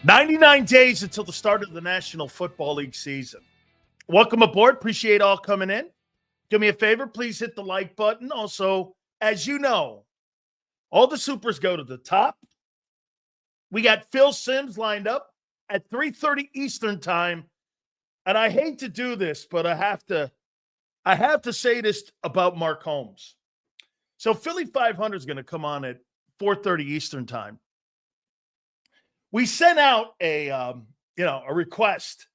99 days until the start of the National Football League season. Welcome aboard. Appreciate all coming in. Do me a favor, please hit the like button. Also, as you know, all the supers go to the top. We got Phil Simms lined up at 3:30 Eastern time. And I hate to do this, but I have to say this about Mark Holmes. So Philly 500 is going to come on at 4:30 Eastern time. We sent out a request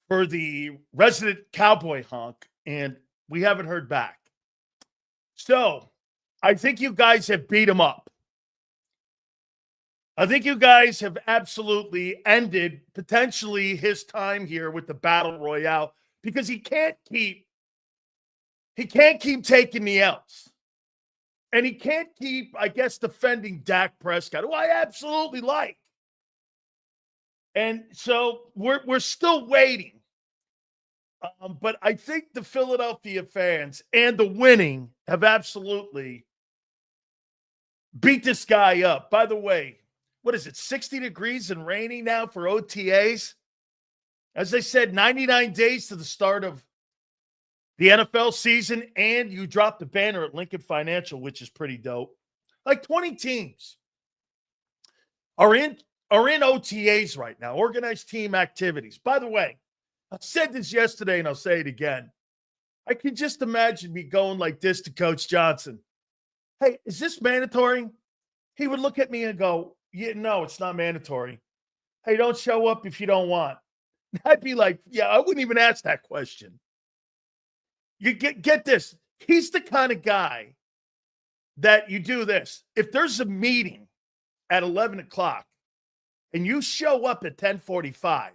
for the resident cowboy honk, and we haven't heard back. So I think you guys have beat him up. I think you guys have absolutely ended potentially his time here with the Battle Royale because he can't keep taking the L's. And he can't keep, I guess, defending Dak Prescott, who I absolutely like. And so we're still waiting. But I think the Philadelphia fans and the winning have absolutely beat this guy up. By the way, what is it, 60 degrees and raining now for OTAs? As I said, 99 days to the start of the NFL season, and you dropped the banner at Lincoln Financial, which is pretty dope. Like 20 teams are in OTAs right now, organized team activities. By the way, I said this yesterday and I'll say it again. I can just imagine me going like this to Coach Johnson. Hey, is this mandatory? He would look at me and go, yeah, no, it's not mandatory. Hey, don't show up if you don't want. I'd be like, yeah, I wouldn't even ask that question. You get this. He's the kind of guy that you do this. If there's a meeting at 11 o'clock and you show up at 10:45,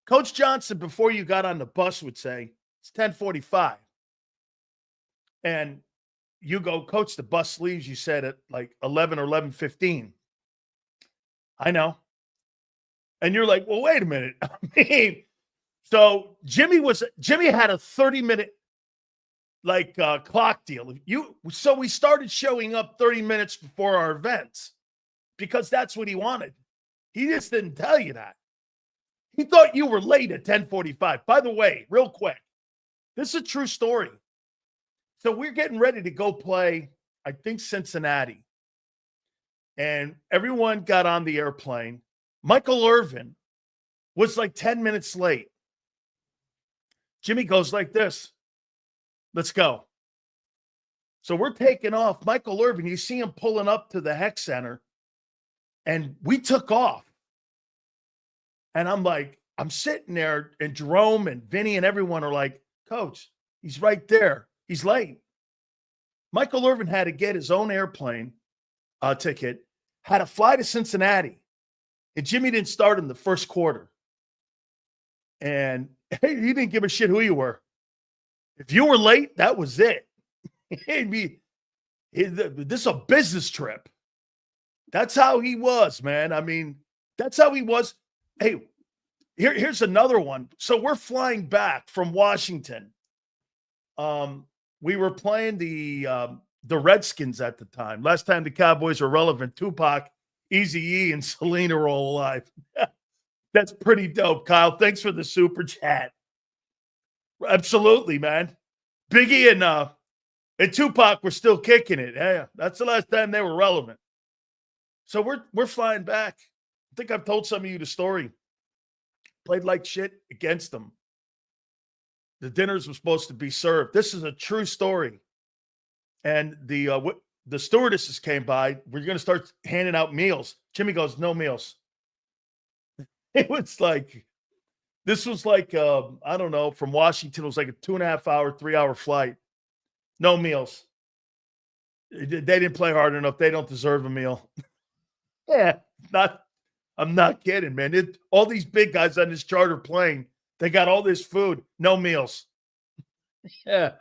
Coach Johnson, before you got on the bus, would say, it's 10:45. And you go, Coach, the bus leaves, you said at like 11 or 11:15. I know. And you're like, well, wait a minute. I mean, so Jimmy had a 30-minute clock deal. So we started showing up 30 minutes before our events because that's what he wanted. He just didn't tell you that. He thought you were late at 10:45. By the way, real quick, this is a true story. So we're getting ready to go play, I think, Cincinnati. And everyone got on the airplane. Michael Irvin was like 10 minutes late. Jimmy goes like this. Let's go. So we're taking off. Michael Irvin, you see him pulling up to the Heck Center. And we took off. And I'm sitting there, and Jerome and Vinny and everyone are like, Coach, he's right there. He's late. Michael Irvin had to get his own airplane ticket, had to fly to Cincinnati. And Jimmy didn't start in the first quarter. And he didn't give a shit who you were. If you were late, that was it. This is a business trip. That's how he was, man. I mean, that's how he was. Hey, here's another one. So we're flying back from Washington. We were playing the Redskins at the time. Last time the Cowboys were relevant, Tupac, Eazy-E, and Selena were all alive. That's pretty dope, Kyle. Thanks for the super chat. Absolutely, man. Biggie and Tupac were still kicking it. Yeah, that's the last time they were relevant. So we're flying back. I think I've told some of you the story. Played like shit against them. The dinners were supposed to be served. This is a true story. And the stewardesses came by. We're going to start handing out meals. Jimmy goes, no meals. It was like, this was like, I don't know, from Washington, it was like a 2.5 hour, 3 hour flight. No meals. They didn't play hard enough. They don't deserve a meal. Yeah, I'm not kidding, man. All these big guys on this charter plane, they got all this food, no meals. Yeah,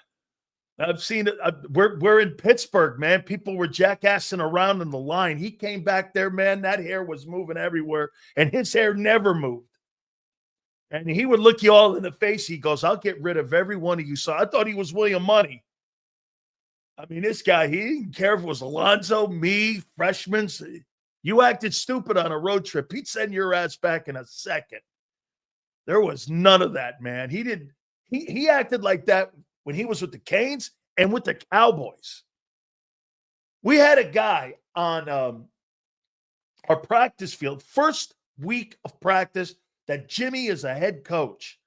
I've seen it. We're in Pittsburgh, man. People were jackassing around in the line. He came back there, man. That hair was moving everywhere, and his hair never moved. And he would look you all in the face. He goes, I'll get rid of every one of you. So I thought he was William Money. I mean, this guy, he didn't care if it was Alonzo, me, freshmen. You acted stupid on a road trip. He'd send your ass back in a second. There was none of that, man. He acted like that when he was with the Canes and with the Cowboys. We had a guy on our practice field, first week of practice, that Jimmy is a head coach.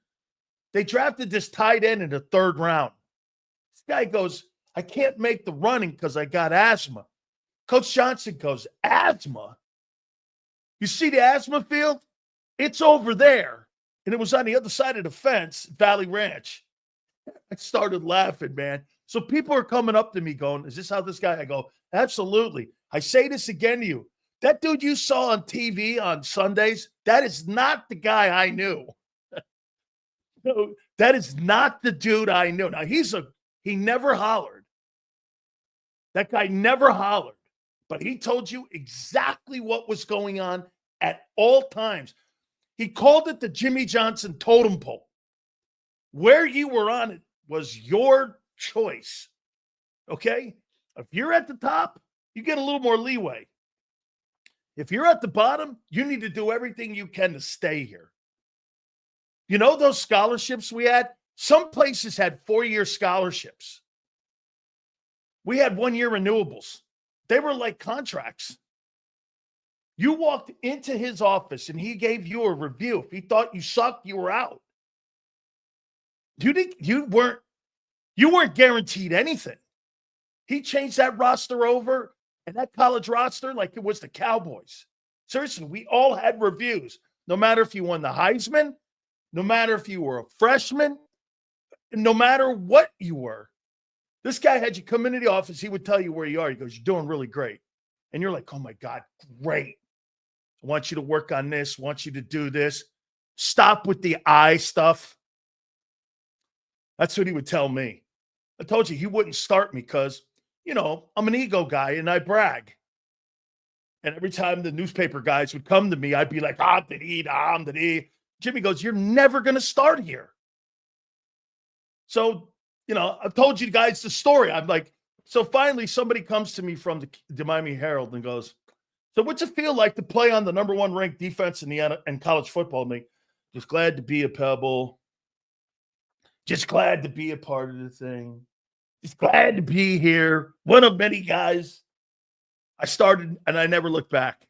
They drafted this tight end in the 3rd round. This guy goes, I can't make the running because I got asthma. Coach Johnson goes, asthma? You see the asthma field? It's over there. And it was on the other side of the fence, Valley Ranch. I started laughing, man. So people are coming up to me going, is this how this guy? I go, absolutely. I say this again to you. That dude you saw on TV on Sundays, that is not the guy I knew. No, that is not the dude I knew. Now, he never hollered. That guy never hollered. But he told you exactly what was going on at all times. He called it the Jimmy Johnson totem pole. Where you were on it was your choice. Okay? If you're at the top, you get a little more leeway. If you're at the bottom, you need to do everything you can to stay here. You know those scholarships we had? Some places had 4-year scholarships. We had 1-year renewables. They were like contracts. You walked into his office and he gave you a review. If he thought you sucked, you were out. You weren't guaranteed anything. He changed that roster over and that college roster like it was the Cowboys. Seriously, we all had reviews. No matter if you won the Heisman, no matter if you were a freshman, no matter what you were. This guy had you come into the office. He would tell you where you are. He goes, you're doing really great. And you're like, oh, my God, great. I want you to work on this. I want you to do this. Stop with the I stuff. That's what he would tell me. I told you he wouldn't start me because, I'm an ego guy and I brag. And every time the newspaper guys would come to me, I'd be like, Jimmy goes, you're never going to start here. So, I've told you guys the story. I'm like, so finally somebody comes to me from the Miami Herald and goes, so what's it feel like to play on the number 1 ranked defense in college football? Me, just glad to be a Pebble. Just glad to be a part of the thing. Just glad to be here. One of many guys. I started and I never looked back.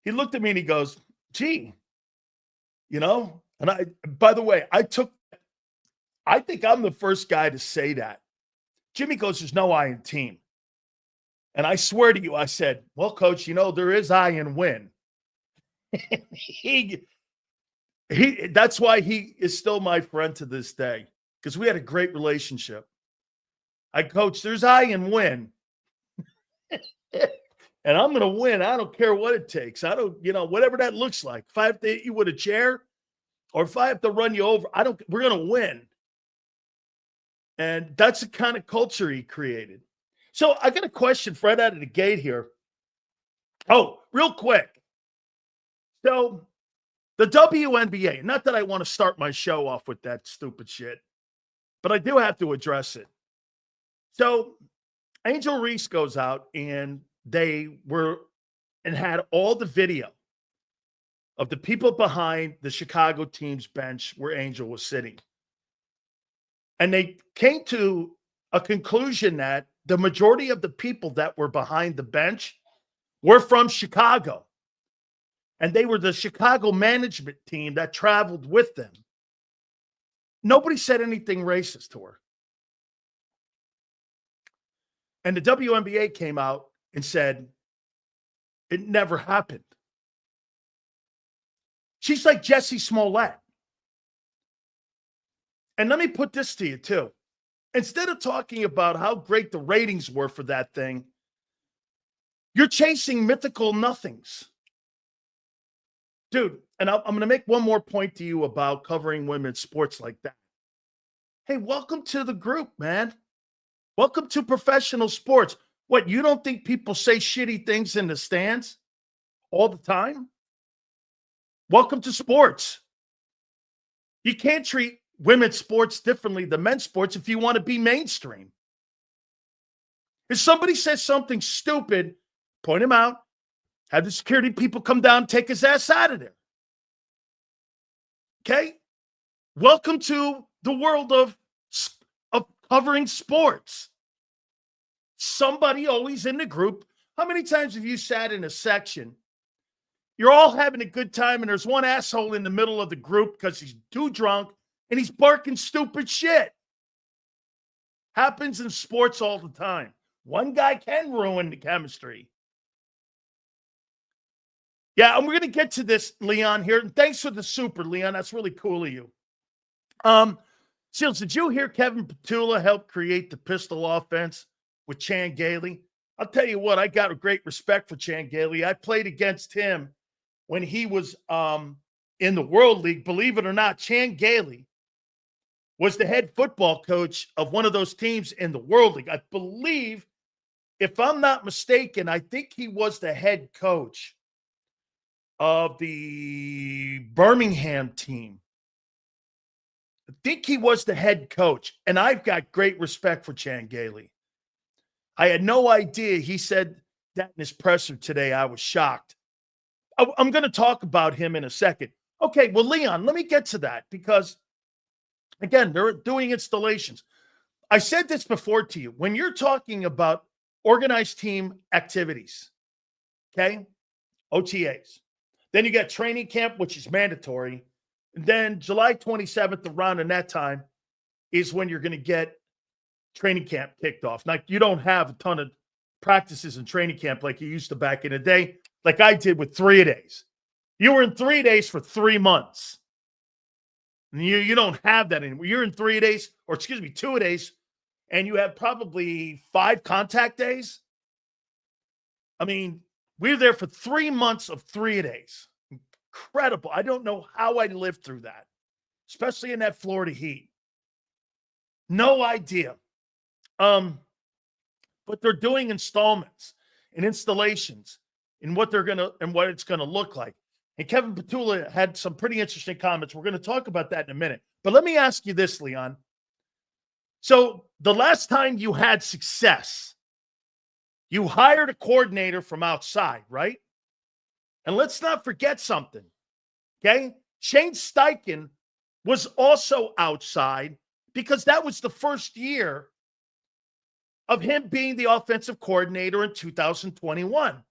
He looked at me and he goes, gee, and by the way, I think I'm the first guy to say that. Jimmy goes, there's no I in team. And I swear to you, I said, well, coach, there is I in win. That's why he is still my friend to this day, because we had a great relationship. Coach, there's I in win. And I'm going to win. I don't care what it takes. I don't, whatever that looks like. If I have to hit you with a chair or if I have to run you over, we're going to win. And that's the kind of culture he created. So I got a question right out of the gate here. Oh, real quick. So the WNBA, not that I want to start my show off with that stupid shit, but I do have to address it. So Angel Reese goes out and they had all the video of the people behind the Chicago team's bench where Angel was sitting. And they came to a conclusion that the majority of the people that were behind the bench were from Chicago. And they were the Chicago management team that traveled with them. Nobody said anything racist to her. And the WNBA came out and said, it never happened. She's like Jussie Smollett. And let me put this to you, too. Instead of talking about how great the ratings were for that thing, you're chasing mythical nothings. Dude, and I'm going to make one more point to you about covering women's sports like that. Hey, welcome to the group, man. Welcome to professional sports. What, you don't think people say shitty things in the stands all the time? Welcome to sports. You can't treat women's sports differently than men's sports if you want to be mainstream. If somebody says something stupid, point them out, Have the security people come down, take his ass out of there. Okay? Welcome to the world of covering sports. Somebody always in the group. How many times have you sat in a section? You're all having a good time, and there's one asshole in the middle of the group because he's too drunk and he's barking stupid shit. Happens in sports all the time. One guy can ruin the chemistry. Yeah, and we're going to get to this, Leon, here. And thanks for the super, Leon. That's really cool of you. Seals, did you hear Kevin Petula help create the pistol offense with Chan Gailey? I'll tell you what, I got a great respect for Chan Gailey. I played against him when he was in the World League. Believe it or not, Chan Gailey was the head football coach of one of those teams in the World League. I believe, if I'm not mistaken, I think he was the head coach of the Birmingham team. I think he was the head coach, and I've got great respect for Chan Gailey. I had no idea. He said that in his presser today. I was shocked. I'm going to talk about him in a second. Okay, well, Leon, let me get to that because, again, they're doing installations. I said this before to you. When you're talking about organized team activities, okay, OTAs, then you got training camp, which is mandatory. And then July 27th, around in that time, is when you're going to get training camp kicked off. Like, you don't have a ton of practices in training camp like you used to back in the day, like I did with 3 days. You were in 3 days for 3 months. And you don't have that anymore. You're in 3 days, or 2 days, and you have probably 5 contact days. I mean, we were there for 3 months of 3 days. Incredible. I don't know how I lived through that, especially in that Florida heat. No idea. But they're doing installments and installations and what it's gonna look like. And Kevin Petula had some pretty interesting comments. We're going to talk about that in a minute. But let me ask you this, Leon. So the last time you had success, you hired a coordinator from outside, right? And let's not forget something, okay? Shane Steichen was also outside because that was the first year of him being the offensive coordinator in 2021.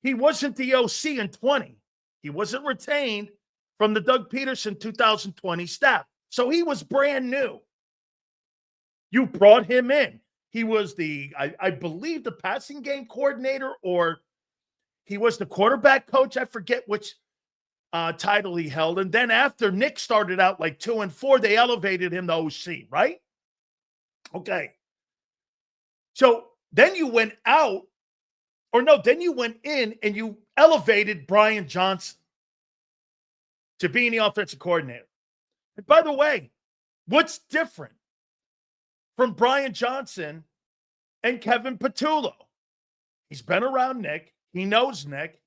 He wasn't the OC in 20. He wasn't retained from the Doug Peterson 2020 staff. So he was brand new. You brought him in. He was I believe, the passing game coordinator, or he was the quarterback coach. I forget which title he held. And then after Nick started out like 2-4, they elevated him to OC, right? Okay. So then you went out, then you went in and you elevated Brian Johnson to being the offensive coordinator. And by the way, what's different from Brian Johnson and Kevin Petula? He's been around Nick. He knows Nick.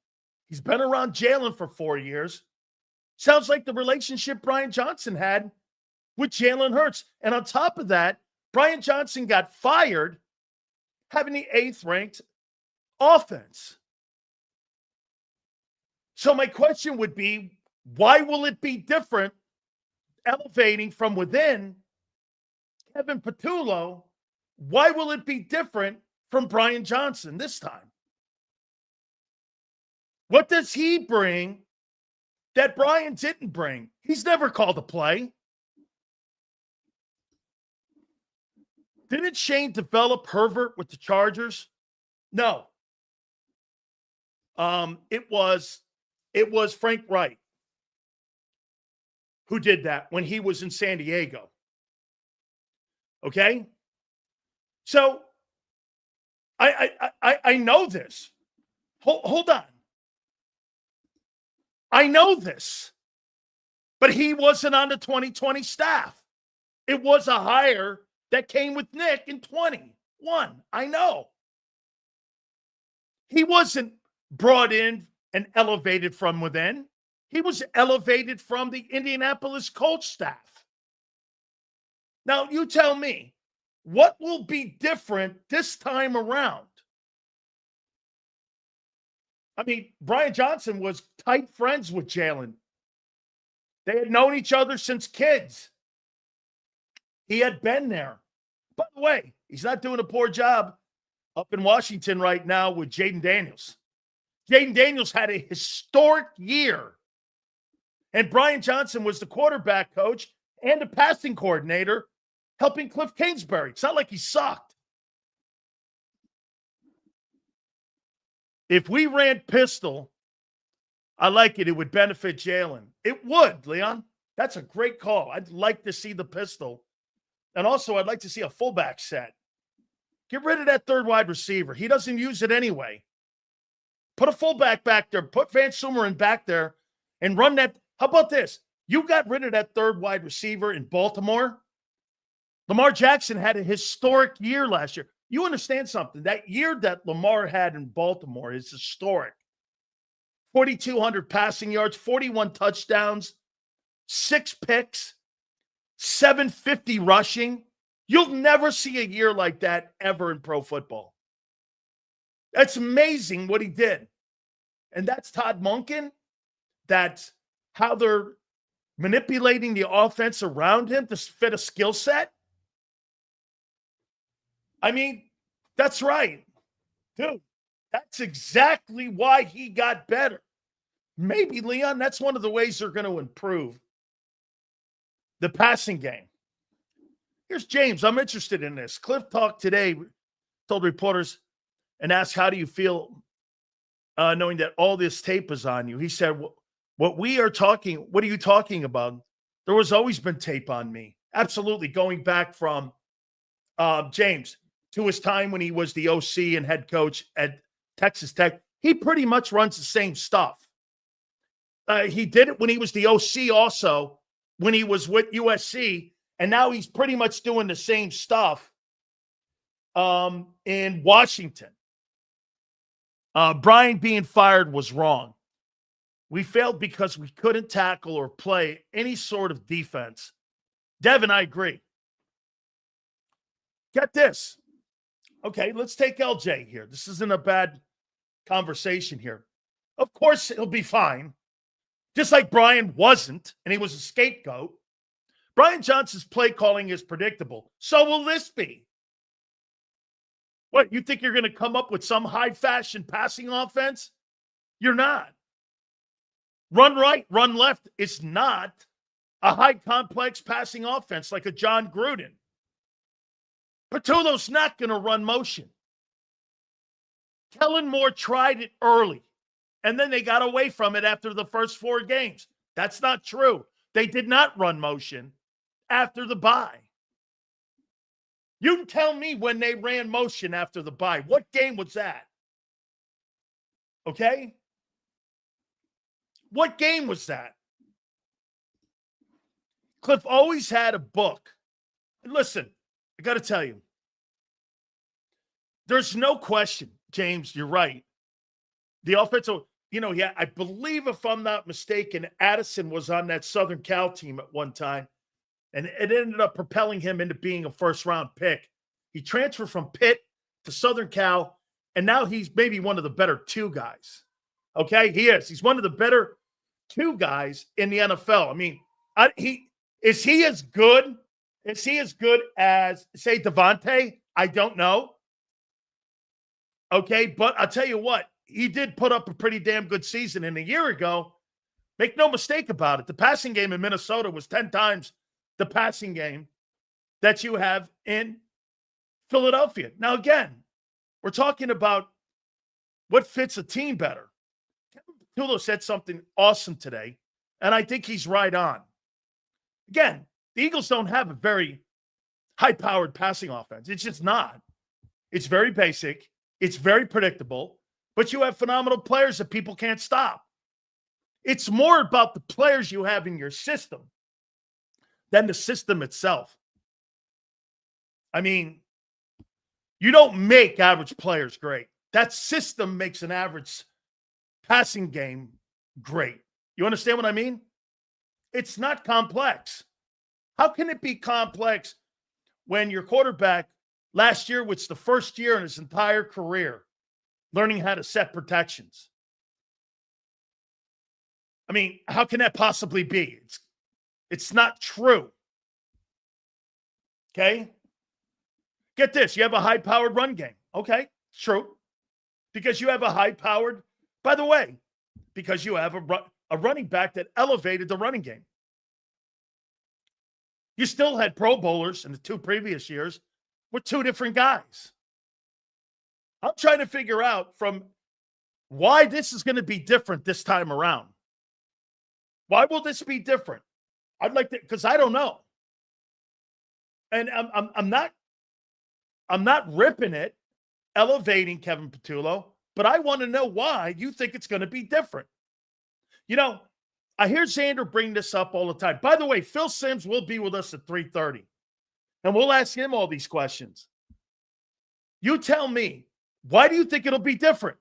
He's been around Jalen for 4 years. Sounds like the relationship Brian Johnson had with Jalen Hurts. And on top of that, Brian Johnson got fired having the 8th ranked offense. So my question would be, why will it be different elevating from within Kevin Petula? Why will it be different from Brian Johnson this time? What does he bring that Brian didn't bring? He's never called a play. Didn't Shane develop Herbert with the Chargers? No. It was Frank Wright who did that when he was in San Diego. Okay? So I know this. Hold on. I know this. But he wasn't on the 2020 staff. It was a hire that came with Nick in 21. I know. He wasn't brought in and elevated from within. He was elevated from the Indianapolis Colts staff. Now, you tell me, what will be different this time around? I mean, Brian Johnson was tight friends with Jalen. They had known each other since kids. He had been there. By the way, he's not doing a poor job up in Washington right now with Jaden Daniels. Jaden Daniels had a historic year. And Brian Johnson was the quarterback coach and the passing coordinator helping Cliff Kingsbury. It's not like he sucked. If we ran pistol, I like it. It would benefit Jalen. It would, Leon. That's a great call. I'd like to see the pistol. And also, I'd like to see a fullback set. Get rid of that third wide receiver. He doesn't use it anyway. Put a fullback back there. Put Van Sumeren back there and run that. How about this? You got rid of that third wide receiver in Baltimore. Lamar Jackson had a historic year last year. You understand something? That year that Lamar had in Baltimore is historic. 4,200 passing yards, 41 touchdowns, 6 picks, 750 rushing. You'll never see a year like that ever in pro football. That's amazing what he did. And that's Todd Monken. That's how they're manipulating the offense around him to fit a skill set. I mean, that's right. Dude, that's exactly why he got better. Maybe, Leon, that's one of the ways they're going to improve the passing game. Here's James. I'm interested in this. Cliff talked today, told reporters and asked, how do you feel knowing that all this tape is on you? He said, what are you talking about? There was always been tape on me. Absolutely. Going back from James to his time when he was the OC and head coach at Texas Tech, he pretty much runs the same stuff. He did it when he was the OC also, when he was with USC, and now he's pretty much doing the same stuff in Washington. Brian being fired was wrong. We failed because we couldn't tackle or play any sort of defense. Devin, I agree. Get this. Okay, let's take LJ here. This isn't a bad conversation here. Of course, he'll be fine. Just like Brian wasn't, and he was a scapegoat. Brian Johnson's play calling is predictable. So will this be. What, you think you're going to come up with some high-fashion passing offense? You're not. Run right, run left. It's not a high-complex passing offense like a John Gruden. Patullo's not going to run motion. Kellen Moore tried it early, and then they got away from it after the first 4 games. That's not true. They did not run motion after the bye. You can tell me when they ran motion after the bye. What game was that? Okay? What game was that? Cliff always had a book. And listen, I got to tell you, there's no question, James, you're right. The offensive, I believe, if I'm not mistaken, Addison was on that Southern Cal team at one time, and it ended up propelling him into being a first-round pick. He transferred from Pitt to Southern Cal, and now he's maybe one of the better 2 guys. Okay? He is. He's one of the better 2 guys in the NFL. I mean, is he as good? Is he as good as, say, Devontae? I don't know. Okay, but I'll tell you what, he did put up a pretty damn good season. And a year ago, make no mistake about it, the passing game in Minnesota was 10 times the passing game that you have in Philadelphia. Now, again, we're talking about what fits a team better. Patullo said something awesome today, and I think he's right on. Again, the Eagles don't have a very high-powered passing offense. It's just not. It's very basic. It's very predictable, but you have phenomenal players that people can't stop. It's more about the players you have in your system than the system itself. I mean, you don't make average players great. That system makes an average passing game great. You understand what I mean? It's not complex. How can it be complex when your quarterback last year was the first year in his entire career learning how to set protections? I mean, how can that possibly be? It's not true. Okay? Get this. You have a high-powered run game. Okay, true. Because you have a high-powered, by the way, because you have a running back that elevated the running game. You still had Pro Bowlers in the 2 previous years with 2 different guys. I'm trying to figure out from why this is going to be different this time around. Why will this be different? I'd like to, because I don't know. And I'm not ripping it, elevating Kevin Patullo, but I want to know why you think it's going to be different. You know, I hear Xander bring this up all the time. By the way, Phil Simms will be with us at 3:30, and we'll ask him all these questions. You tell me, why do you think it'll be different?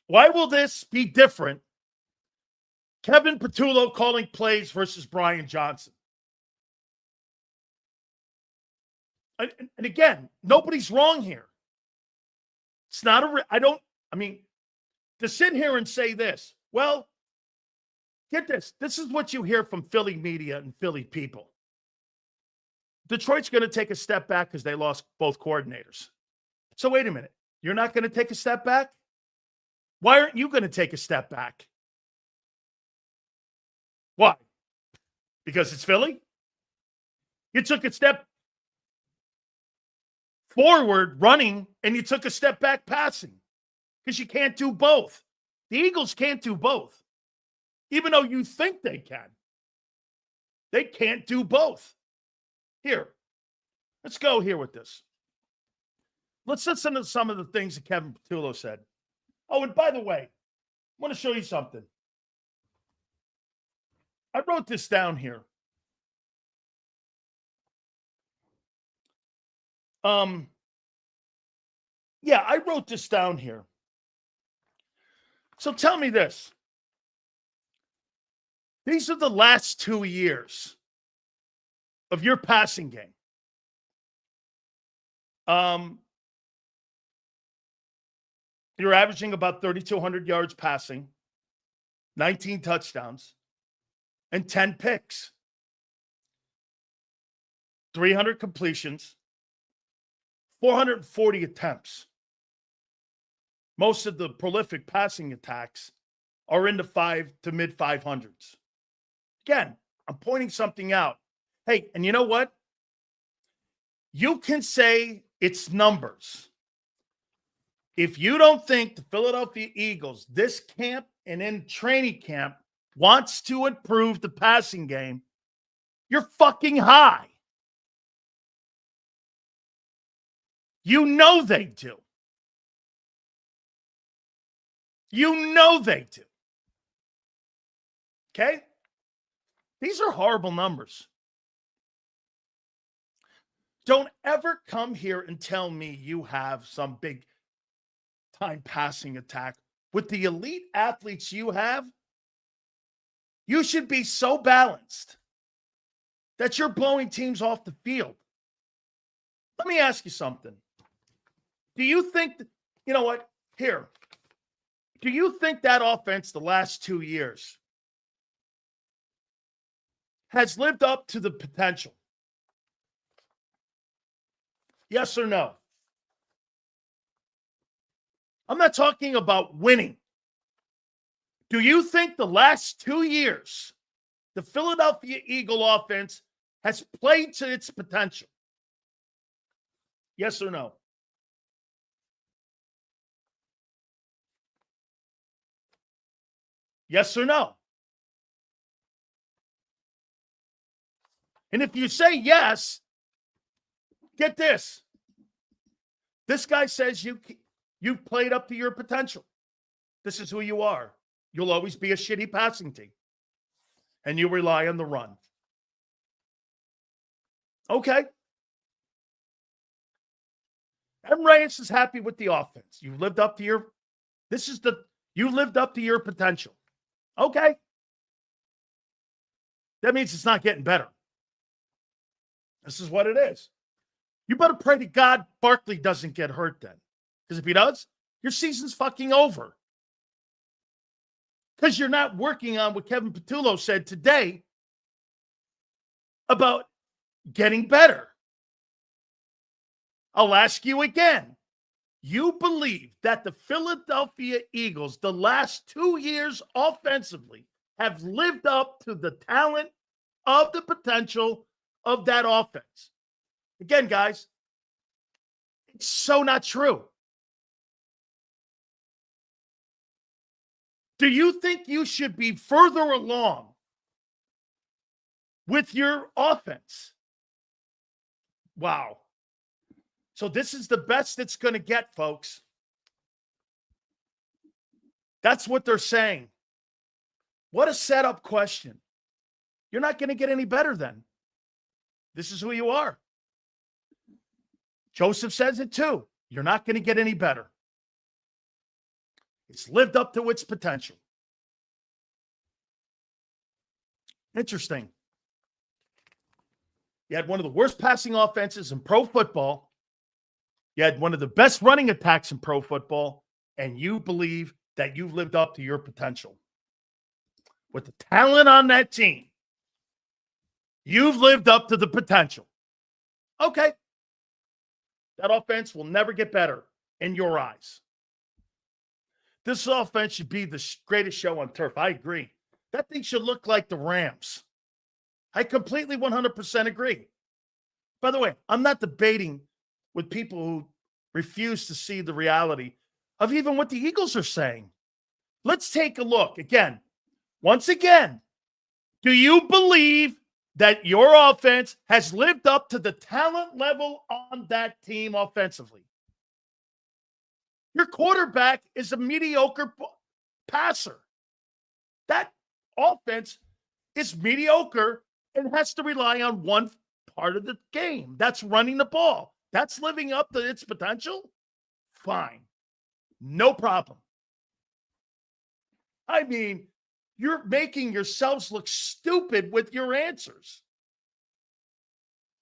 Why will this be different? Kevin Patullo calling plays versus Brian Johnson. And again, nobody's wrong here. It's not to sit here and say this, well, get this. This is what you hear from Philly media and Philly people. Detroit's going to take a step back because they lost both coordinators. So wait a minute. You're not going to take a step back? Why aren't you going to take a step back? Why? Because it's Philly? You took a step forward running and you took a step back passing because you can't do both. The Eagles can't do both. Even though you think they can. They can't do both. Here, let's go here with this. Let's listen to some of the things that Kevin Patullo said. Oh, and by the way, I want to show you something. I wrote this down here. Yeah, I wrote this down here. So tell me this. These are the last 2 years of your passing game. You're averaging about 3,200 yards passing, 19 touchdowns, and 10 picks. 300 completions, 440 attempts. Most of the prolific passing attacks are in the 5 to mid 500s. Again, I'm pointing something out. Hey, and you know what? You can say it's numbers. If you don't think the Philadelphia Eagles, this camp and in training camp, wants to improve the passing game, you're fucking high. You know they do. You know they do. Okay? These are horrible numbers. Don't ever come here and tell me you have some big time passing attack. With the elite athletes you have, you should be so balanced that you're blowing teams off the field. Let me ask you something. Do you think, you know what? Here. Do you think that offense the last 2 years has lived up to the potential? Yes or no? I'm not talking about winning. Do you think the last 2 years, the Philadelphia Eagle offense has played to its potential? Yes or no? Yes or no? And if you say yes, get this. This guy says you've played up to your potential. This is who you are. You'll always be a shitty passing team. And you rely on the run. Okay. M. Reyes is happy with the offense. You lived up to your potential. Okay. That means it's not getting better. This is what it is. You better pray to God Barkley doesn't get hurt then. Because if he does, your season's fucking over. Because you're not working on what Kevin Patullo said today about getting better. I'll ask you again. You believe that the Philadelphia Eagles, the last 2 years offensively, have lived up to the talent of the potential of that offense? Again, guys, it's so not true. Do you think you should be further along with your offense? Wow. So this is the best it's going to get, folks. That's what they're saying. What a setup question. You're not going to get any better then. This is who you are. Joseph says it too. You're not going to get any better. It's lived up to its potential. Interesting. You had one of the worst passing offenses in pro football. You had one of the best running attacks in pro football, and you believe that you've lived up to your potential. With the talent on that team, you've lived up to the potential. Okay. That offense will never get better in your eyes. This offense should be the greatest show on turf. I agree. That thing should look like the Rams. I completely 100% agree. By the way, I'm not debating with people who refuse to see the reality of even what the Eagles are saying. Let's take a look. Again, once again, do you believe that your offense has lived up to the talent level on that team offensively? Your quarterback is a mediocre passer. That offense is mediocre and has to rely on one part of the game. That's running the ball. That's living up to its potential? Fine. No problem. I mean, you're making yourselves look stupid with your answers.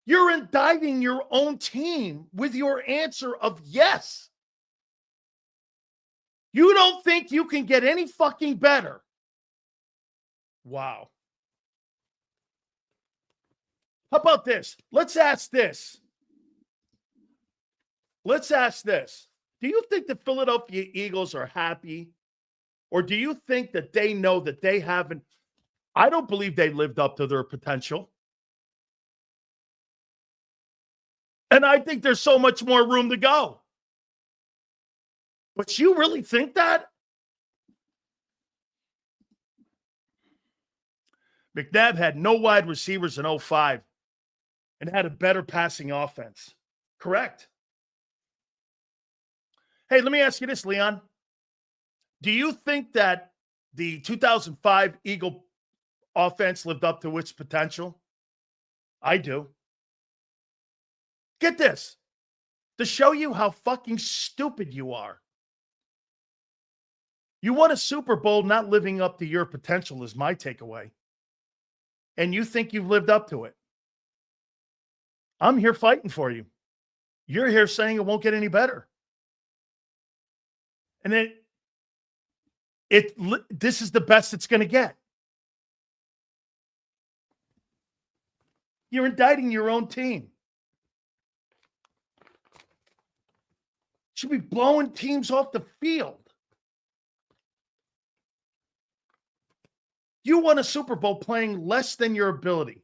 You're indicting your own team with your answer of yes. You don't think you can get any fucking better. Wow. How about this? Let's ask this. Let's ask this. Do you think the Philadelphia Eagles are happy? Or do you think that they know that they haven't? I don't believe they lived up to their potential. And I think there's so much more room to go. But you really think that? McNabb had no wide receivers in 05 and had a better passing offense. Correct. Hey, let me ask you this, Leon. Do you think that the 2005 Eagle offense lived up to its potential? I do. Get this. To show you how fucking stupid you are. You won a Super Bowl not living up to your potential is my takeaway. And you think you've lived up to it. I'm here fighting for you. You're here saying it won't get any better. And this is the best it's going to get. You're indicting your own team. Should be blowing teams off the field. You won a Super Bowl playing less than your ability.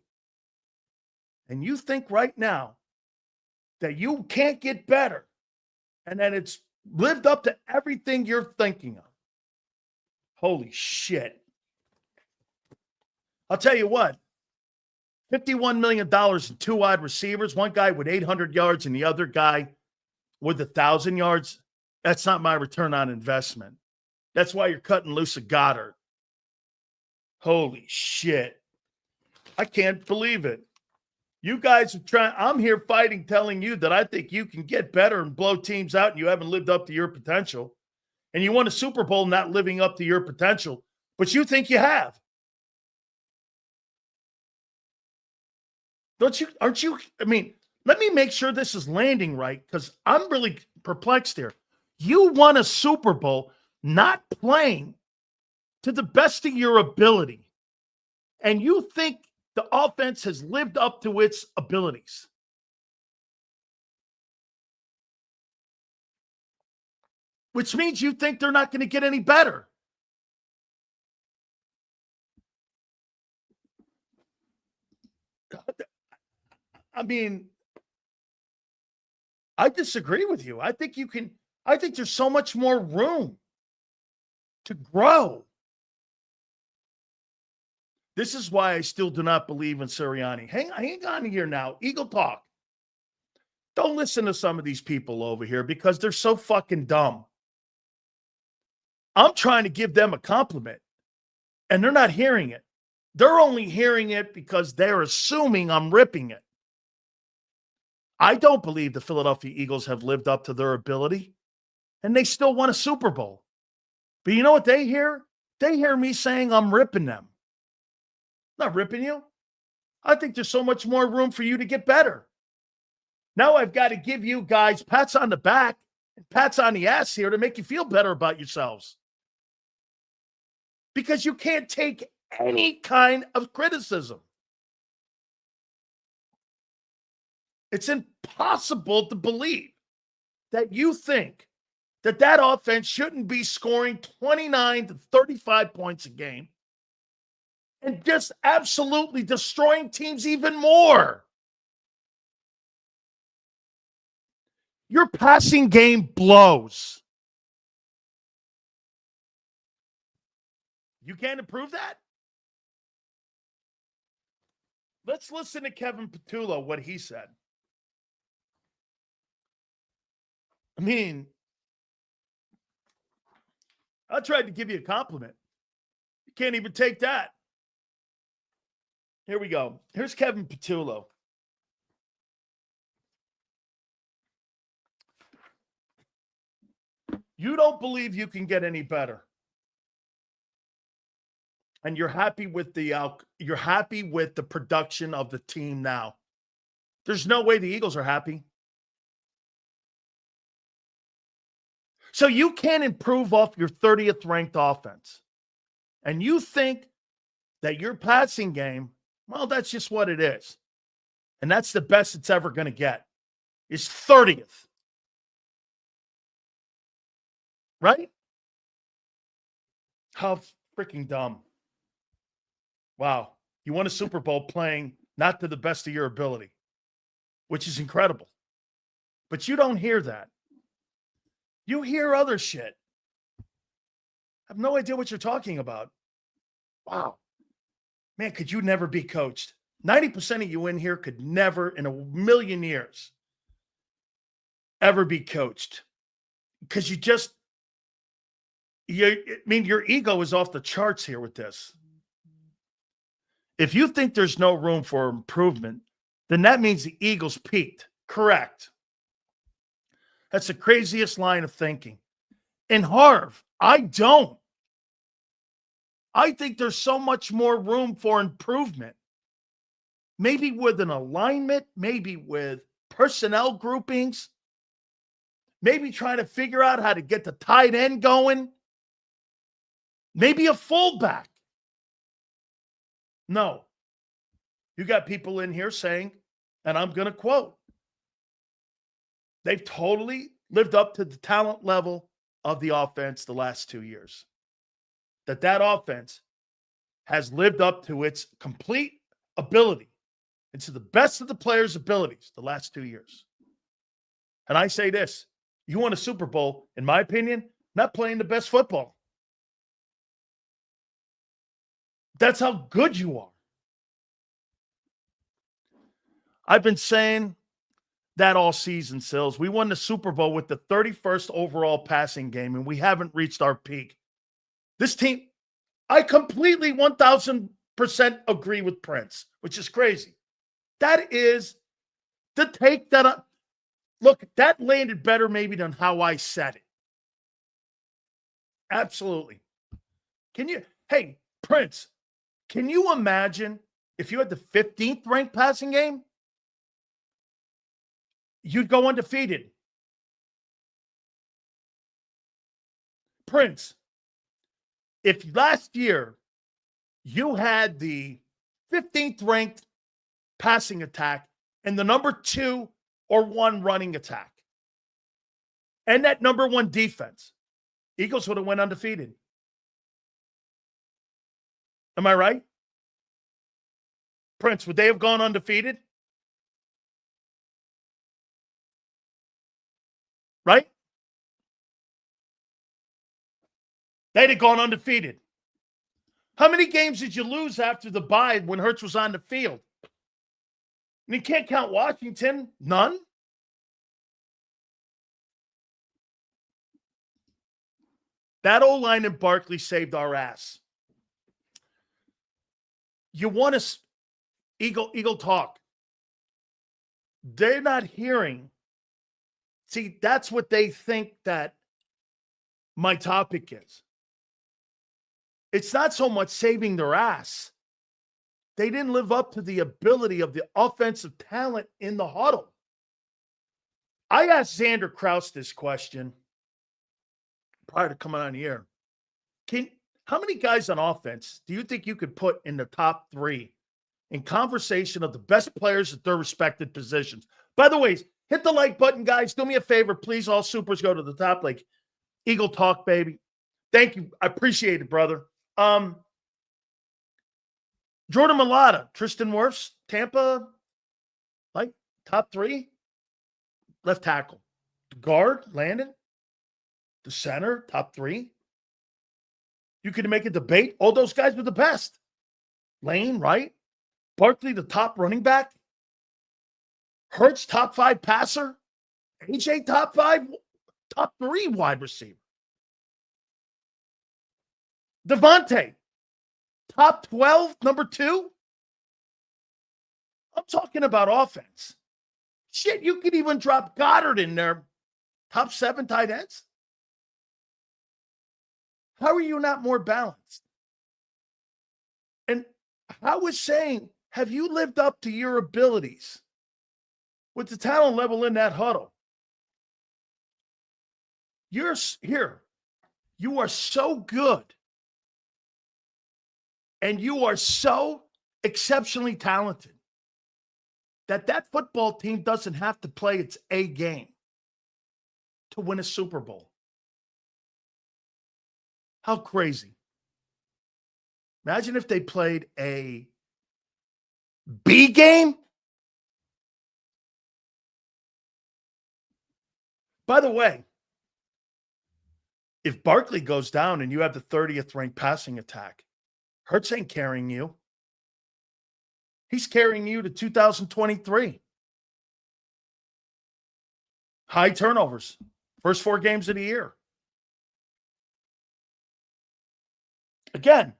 And you think right now that you can't get better and that it's lived up to everything you're thinking of. Holy shit. I'll tell you what, $51 million in two wide receivers, one guy with 800 yards and the other guy with 1,000 yards. That's not my return on investment. That's why you're cutting loose a Goddard. Holy shit. I can't believe it. You guys are trying. I'm here fighting, telling you that I think you can get better and blow teams out and you haven't lived up to your potential. And you won a Super Bowl not living up to your potential, but you think you have. Aren't you? I mean, let me make sure this is landing right because I'm really perplexed here. You won a Super Bowl not playing to the best of your ability, and you think the offense has lived up to its abilities, which means you think they're not going to get any better. I mean, I disagree with you. I think there's so much more room to grow. This is why I still do not believe in Sirianni. Hang on here now. Eagle Talk. Don't listen to some of these people over here because they're so fucking dumb. I'm trying to give them a compliment, and they're not hearing it. They're only hearing it because they're assuming I'm ripping it. I don't believe the Philadelphia Eagles have lived up to their ability, and they still won a Super Bowl. But you know what they hear? They hear me saying I'm ripping them. I'm not ripping you. I think there's so much more room for you to get better. Now I've got to give you guys pats on the back and pats on the ass here to make you feel better about yourselves. Because you can't take any kind of criticism. It's impossible to believe that you think that offense shouldn't be scoring 29 to 35 points a game and just absolutely destroying teams even more. Your passing game blows. You can't improve that? Let's listen to Kevin Petullo, what he said. I mean, I tried to give you a compliment. You can't even take that. Here we go. Here's Kevin Petullo. You don't believe you can get any better. And you're happy with the production of the team now. There's no way the Eagles are happy. So you can't improve off your 30th ranked offense. And you think that your passing game, well, that's just what it is. And that's the best it's ever going to get. It's 30th. Right? How freaking dumb. Wow. You won a Super Bowl playing not to the best of your ability, which is incredible. But you don't hear that. You hear other shit. I have no idea what you're talking about. Wow. Man, could you never be coached? 90% of you in here could never in a million years ever be coached. Because your ego is off the charts here with this. If you think there's no room for improvement, then that means the Eagles peaked. Correct. That's the craziest line of thinking. In Harv, I don't. I think there's so much more room for improvement. Maybe with an alignment, maybe with personnel groupings, maybe trying to figure out how to get the tight end going, maybe a fullback. No. You got people in here saying, and I'm going to quote, they've totally lived up to the talent level of the offense the last 2 years. That offense has lived up to its complete ability and to the best of the players' abilities the last 2 years. And I say this, you won a Super Bowl, in my opinion, not playing the best football. That's how good you are. I've been saying that all season, Sills. We won the Super Bowl with the 31st overall passing game, and we haven't reached our peak. This team, I completely 1,000% agree with Prince, which is crazy. That is the take that look, that landed better maybe than how I said it. Absolutely. Hey, Prince, can you imagine if you had the 15th ranked passing game? You'd go undefeated. Prince, if last year you had the 15th ranked passing attack and the number 2 or 1 running attack and that number 1 defense, Eagles would have went undefeated. Am I right? Prince, would they have gone undefeated? Right? They'd have gone undefeated. How many games did you lose after the bye when Hurts was on the field? And you can't count Washington. None. That O-line in Barkley saved our ass. You want to Eagle talk. They're not hearing. See, that's what they think that my topic is. It's not so much saving their ass. They didn't live up to the ability of the offensive talent in the huddle. I asked Xander Krause this question prior to coming on the air. How many guys on offense do you think you could put in the top 3 in conversation of the best players at their respected positions? By the way, hit the like button, guys. Do me a favor, please. All supers go to the top. Like Eagle Talk, baby. Thank you. I appreciate it, brother. Jordan Mailata, Tristan Wirfs, Tampa, like top 3. Left tackle. The guard, Landon. The center, top 3. You could make a debate. All those guys were the best. Lane, right? Barkley, the top running back. Hurts, top 5 passer. AJ, top 3 wide receiver. Devontae, top 12, number 2. I'm talking about offense. Shit, you could even drop Goddard in there. Top 7 tight ends. How are you not more balanced? And I was saying, have you lived up to your abilities with the talent level in that huddle? You're here. You are so good. And you are so exceptionally talented that football team doesn't have to play its A game to win a Super Bowl. How crazy. Imagine if they played a B game. By the way, if Barkley goes down and you have the 30th ranked passing attack, Hurts ain't carrying you. He's carrying you to 2023. High turnovers. First 4 games of the year. Again,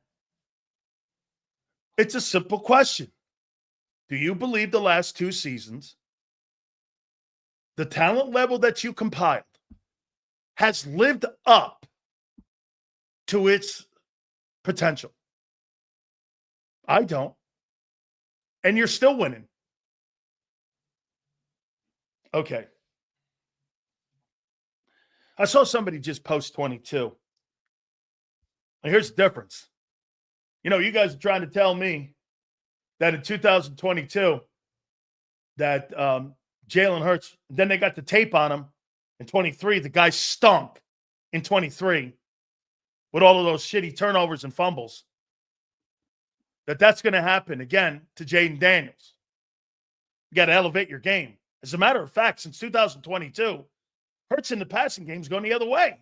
it's a simple question. Do you believe the last 2 seasons, the talent level that you compiled has lived up to its potential? I don't. And you're still winning. Okay. I saw somebody just post 22. And here's the difference. You know, you guys are trying to tell me that in 2022 that Jalen Hurts, then they got the tape on him in 23. The guy stunk in 23 with all of those shitty turnovers and fumbles. That's going to happen again to Jaden Daniels. You got to elevate your game. As a matter of fact, since 2022, Hurts in the passing game is going the other way.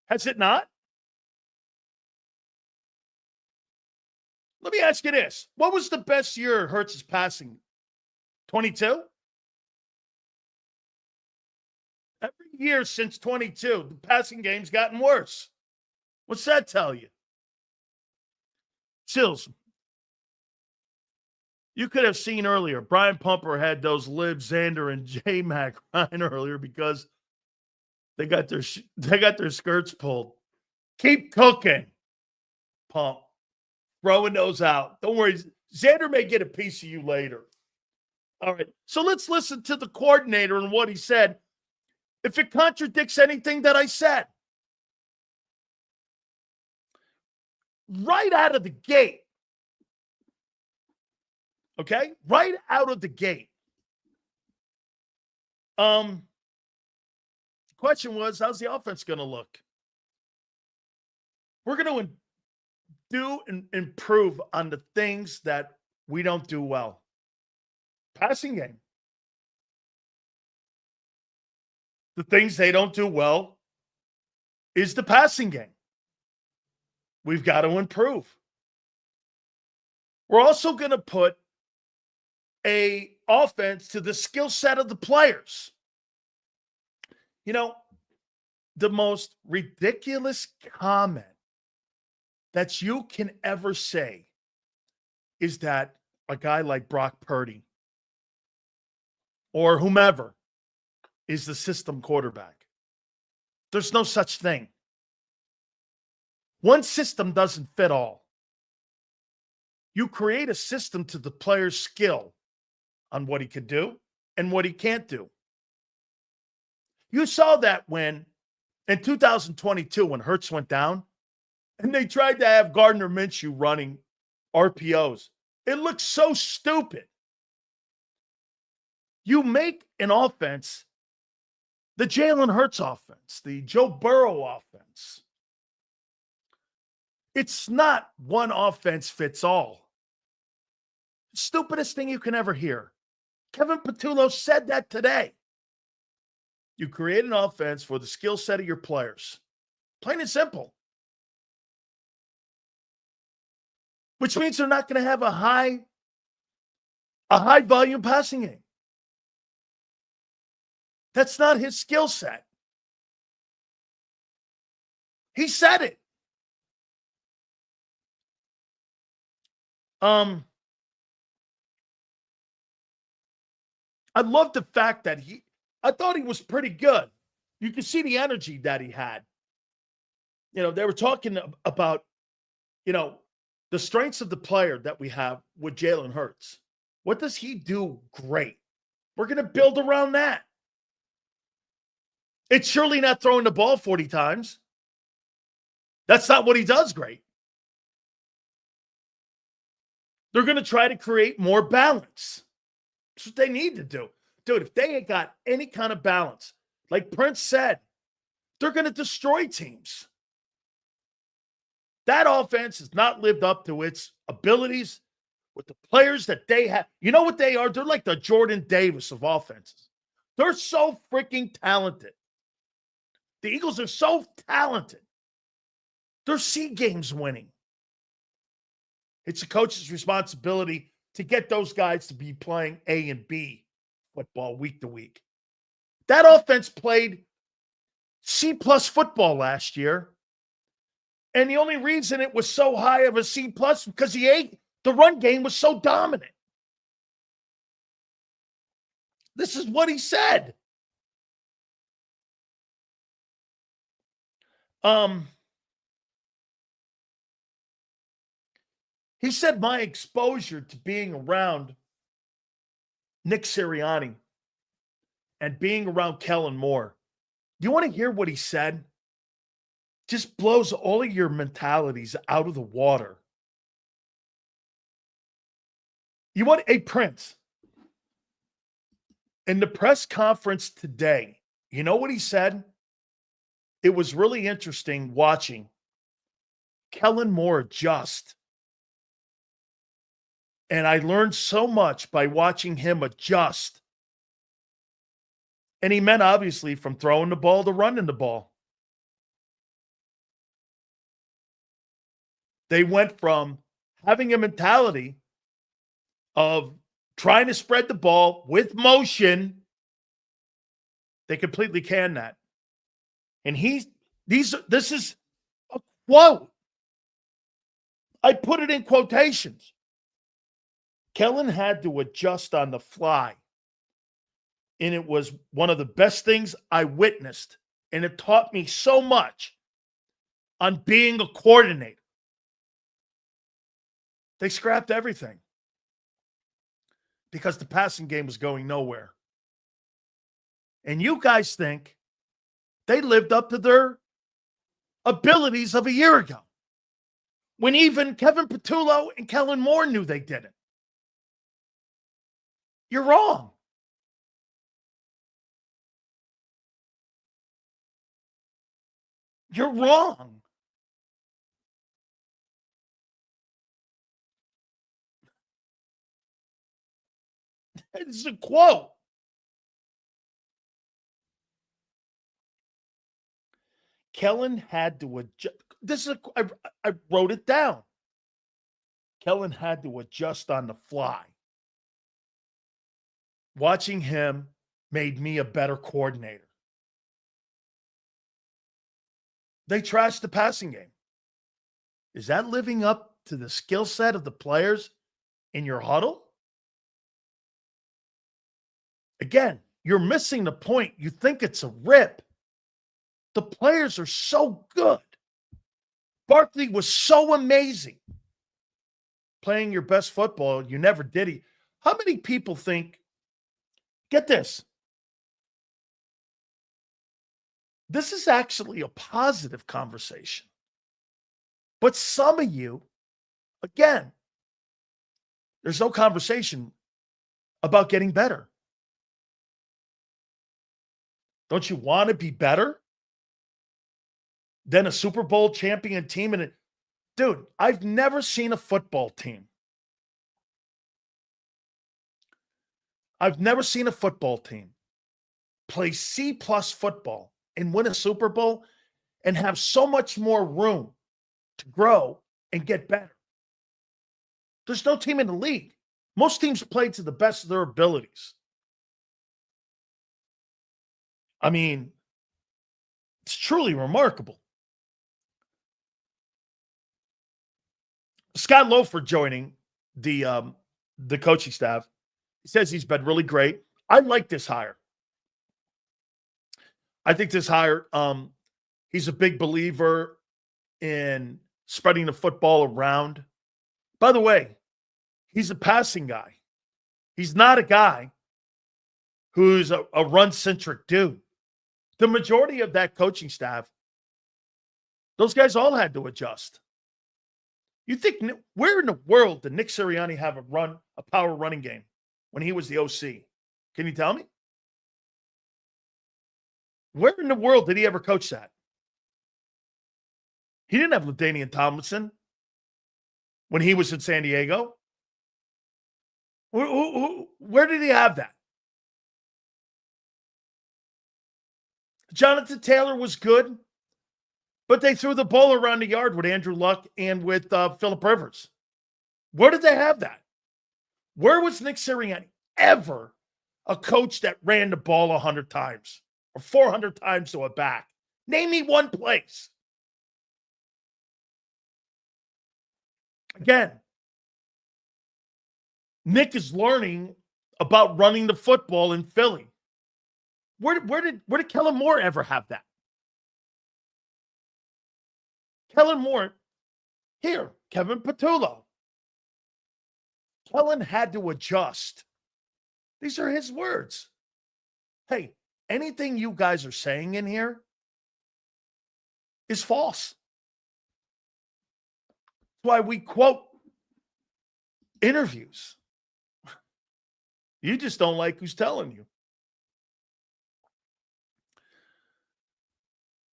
Has it not? Let me ask you this. What was the best year Hurts is passing? 22? Every year since 22, the passing game's gotten worse. What's that tell you? Sills, you could have seen earlier, Brian Pumper had those Lib, Xander, and J-Mac crying earlier because they got their skirts pulled. Keep cooking, Pump. Throwing those out. Don't worry. Xander may get a piece of you later. All right. So let's listen to the coordinator and what he said. If it contradicts anything that I said. right out of the gate. Okay? Right out of the gate. The question was, how's the offense going to look? We're going to do and improve on the things that we don't do well. Passing game. The things they don't do well is the passing game. We've got to improve. We're also going to put a offense to the skill set of the players. You know, the most ridiculous comment that you can ever say is that a guy like Brock Purdy or whomever is the system quarterback. There's no such thing. One system doesn't fit all. You create a system to the player's skill on what he can do and what he can't do. You saw that when, in 2022, when Hurts went down, and they tried to have Gardner Minshew running RPOs. It looks so stupid. You make an offense, the Jalen Hurts offense, the Joe Burrow offense. It's not one offense fits all. Stupidest thing you can ever hear. Kevin Patullo said that today. You create an offense for the skill set of your players. Plain and simple. Which means they're not going to have a high volume passing game. That's not his skill set. He said it. I love the fact that I thought he was pretty good. You can see the energy that he had. You know, they were talking about, you know, the strengths of the player that we have with Jalen Hurts. What does he do great? We're going to build around that. It's surely not throwing the ball 40 times. That's not what he does great. They're going to try to create more balance. That's what they need to do. Dude, if they ain't got any kind of balance, like Prince said, they're going to destroy teams. That offense has not lived up to its abilities with the players that they have. You know what they are? They're like the Jordan Davis of offenses. They're so freaking talented. The Eagles are so talented. They're SEA games winning. It's a coach's responsibility to get those guys to be playing A and B football week to week. That offense played C+ football last year. And the only reason it was so high of a C+ because the run game was so dominant. This is what he said. He said my exposure to being around Nick Sirianni and being around Kellen Moore. Do you want to hear what he said? Just blows all of your mentalities out of the water. You want a Prince. In the press conference today, you know what he said? It was really interesting watching Kellen Moore adjust. And I learned so much by watching him adjust. And he meant, obviously, from throwing the ball to running the ball. They went from having a mentality of trying to spread the ball with motion. They completely can that. And this is a quote. I put it in quotations. Kellen had to adjust on the fly. And it was one of the best things I witnessed. And it taught me so much on being a coordinator. They scrapped everything because the passing game was going nowhere. And you guys think they lived up to their abilities of a year ago when even Kevin Patullo and Kellen Moore knew they didn't. You're wrong. You're wrong. It's a quote. Kellen had to adjust. I wrote it down. Kellen had to adjust on the fly. Watching him made me a better coordinator. They trashed the passing game. Is that living up to the skill set of the players in your huddle? Again, you're missing the point. You think it's a rip. The players are so good. Barkley was so amazing. Playing your best football, you never did. How many people think, get this, this is actually a positive conversation. But some of you, again, there's no conversation about getting better. Don't you want to be better than a Super Bowl champion team? And dude, I've never seen a football team. I've never seen a football team play C-plus football and win a Super Bowl and have so much more room to grow and get better. There's no team in the league. Most teams play to the best of their abilities. I mean, it's truly remarkable. Scott Lofer joining the coaching staff. He says he's been really great. I like this hire. I think this hire, he's a big believer in spreading the football around. By the way, he's a passing guy. He's not a guy who's a run-centric dude. The majority of that coaching staff, those guys all had to adjust. You think, where in the world did Nick Sirianni have a power running game when he was the OC? Can you tell me? Where in the world did he ever coach that? He didn't have LaDainian Tomlinson when he was in San Diego. Where did he have that? Jonathan Taylor was good, but they threw the ball around the yard with Andrew Luck and with Phillip Rivers. Where did they have that? Where was Nick Sirianni ever a coach that ran the ball 100 times or 400 times to a back? Name me one place. Again, Nick is learning about running the football in Philly. Where did Kellen Moore ever have that? Kellen Moore, here, Kevin Patullo. Kellen had to adjust. These are his words. Hey, anything you guys are saying in here is false. That's why we quote interviews. You just don't like who's telling you.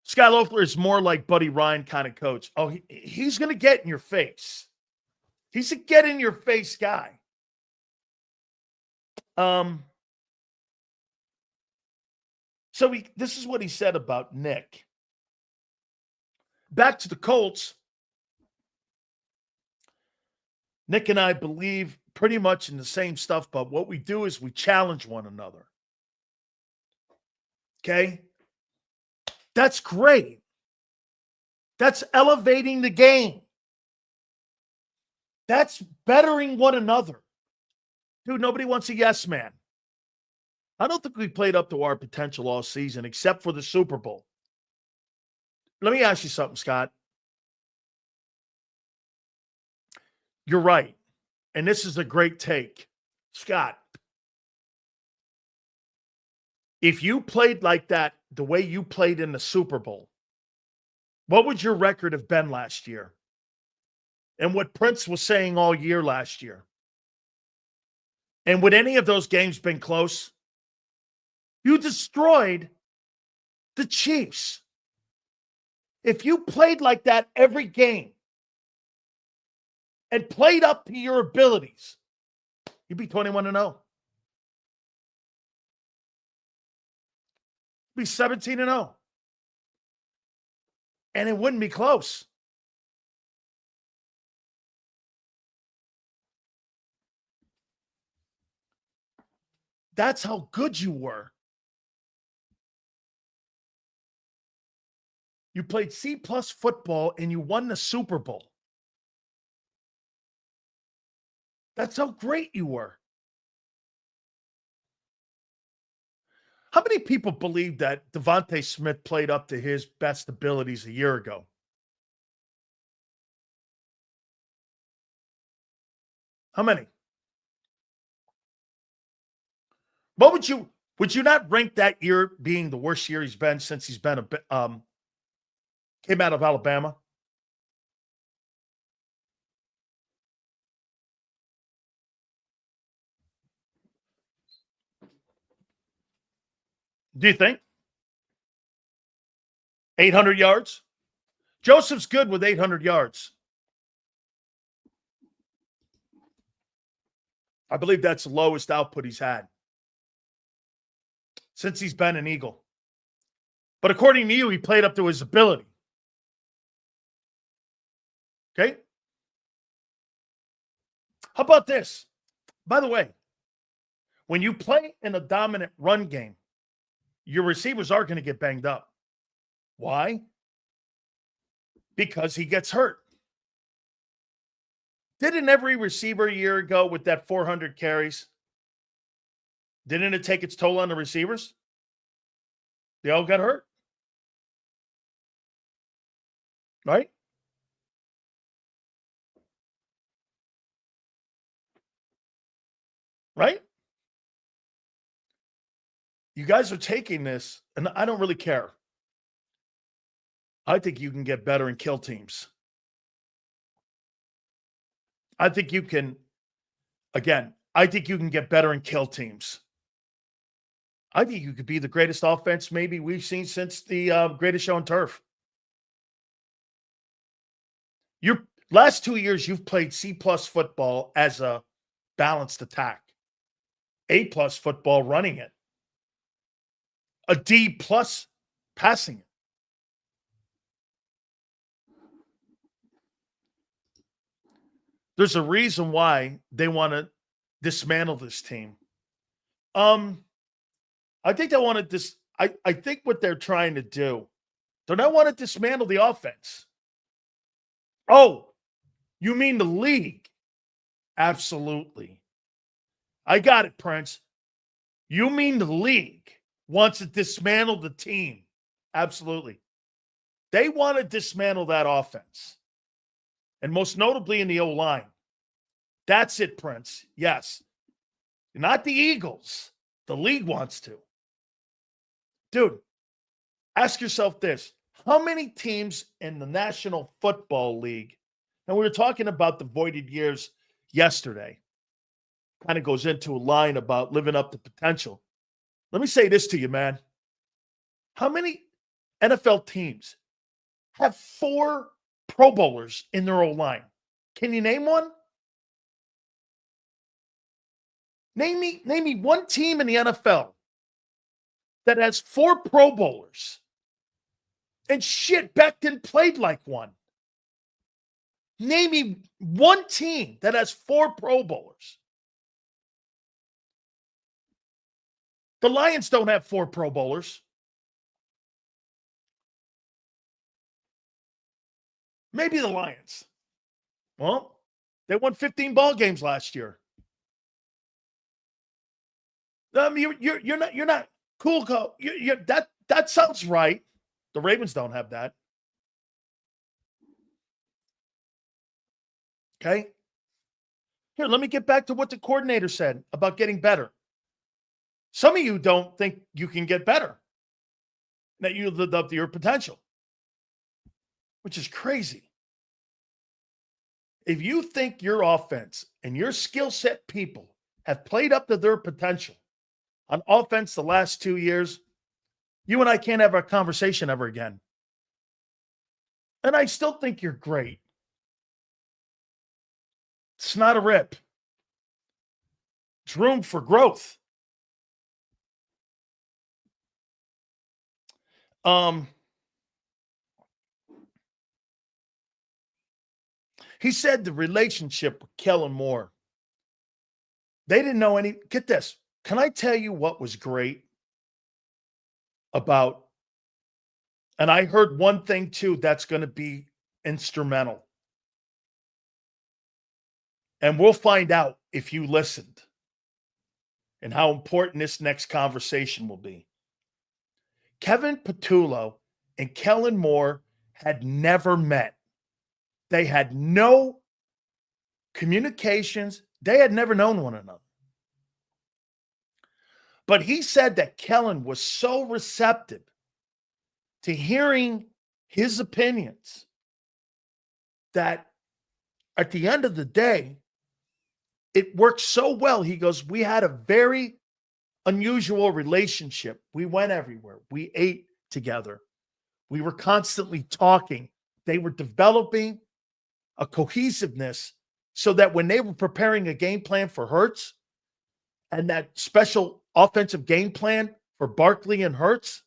Scott Loeffler is more like Buddy Ryan kind of coach. Oh, he's going to get in your face. He's a get-in-your-face guy. So this is what he said about Nick. Back to the Colts. Nick and I believe pretty much in the same stuff, but what we do is we challenge one another. Okay? That's great. That's elevating the game. That's bettering one another. Dude, nobody wants a yes man. I don't think we played up to our potential all season except for the Super Bowl. Let me ask you something, Scott. You're right. And this is a great take. Scott, if you played like that, the way you played in the Super Bowl, what would your record have been last year? and what Prince was saying all year last year. And would any of those games been close? You destroyed the Chiefs. If you played like that every game and played up to your abilities, you'd be 21-0. Be 17-0. And it wouldn't be close. That's how good you were. You played C-plus football and you won the Super Bowl. That's how great you were. How many people believe that Devontae Smith played up to his best abilities a year ago? How many? What would you not rank that year being the worst year he's been since he's been came out of Alabama? Do you think? 800 yards? Joseph's good with 800 yards. I believe that's the lowest output he's had since he's been an Eagle. But according to you, he played up to his ability. Okay? How about this? By the way, when you play in a dominant run game, your receivers are going to get banged up. Why? Because he gets hurt. Didn't every receiver a year ago with that 400 carries, didn't it take its toll on the receivers? They all got hurt. Right? Right? You guys are taking this, and I don't really care. I think you can get better and kill teams. I think you can, again, I think you can get better and kill teams. I think you could be the greatest offense maybe we've seen since the greatest show on turf. Your last 2 years, you've played C-plus football as a balanced attack. A-plus football running it. A D-plus passing it. There's a reason why they want to dismantle this team. I think they want to I think what they're trying to do, they don't want to dismantle the offense. Oh, you mean the league? Absolutely. I got it, Prince. You mean the league wants to dismantle the team? Absolutely. They want to dismantle that offense. And most notably in the O-line. That's it, Prince. Yes. Not the Eagles. The league wants to. Dude, ask yourself this. How many teams in the National Football League, and we were talking about the voided years yesterday, kind of goes into a line about living up to potential. Let me say this to you, man. How many NFL teams have 4 Pro Bowlers in their O-line? Can you name one? Name me one team in the NFL that has 4 Pro Bowlers. And shit, Becton played like one. Name me one team that has 4 Pro Bowlers. The Lions don't have 4 Pro Bowlers. Maybe the Lions. Well, they won 15 ball games last year. You're not cool. That sounds right. The Ravens don't have that. Okay. Here, let me get back to what the coordinator said about getting better. Some of you don't think you can get better, that you lived up to your potential, which is crazy. If you think your offense and your skill set people have played up to their potential on offense the last 2 years, you and I can't have a conversation ever again. And I still think you're great. It's not a rip. It's room for growth. He said the relationship with Kellen Moore, they didn't know any. Get this. Can I tell you what was great about, and I heard one thing too that's going to be instrumental. And we'll find out if you listened and how important this next conversation will be. Kevin Patullo and Kellen Moore had never met. They had no communications. They had never known one another. But he said that Kellen was so receptive to hearing his opinions that at the end of the day, it worked so well. He goes, we had a very unusual relationship. We went everywhere. We ate together. We were constantly talking. They were developing a cohesiveness so that when they were preparing a game plan for Hurts and that special offensive game plan for Barkley and Hurts,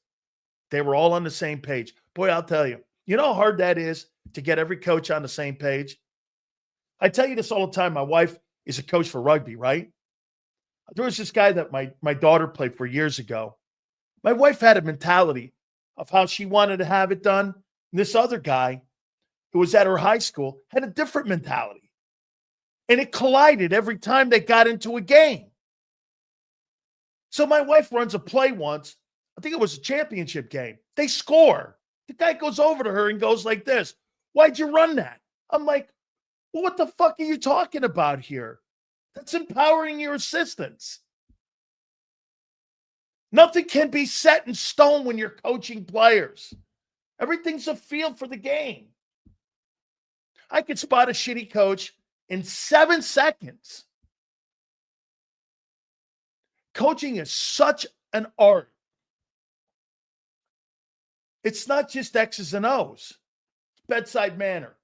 they were all on the same page. Boy, I'll tell you, you know how hard that is to get every coach on the same page? I tell you this all the time. My wife is a coach for rugby, right? There was this guy that my daughter played for years ago. My wife had a mentality of how she wanted to have it done. And this other guy who was at her high school had a different mentality. And it collided every time they got into a game. So my wife runs a play once. I think it was a championship game. They score. The guy goes over to her and goes like this. Why'd you run that? I'm like, well, what the fuck are you talking about here? That's empowering your assistants. Nothing can be set in stone when you're coaching players. Everything's a feel for the game. I could spot a shitty coach in 7 seconds. Coaching is such an art. It's not just X's and O's. It's bedside manner.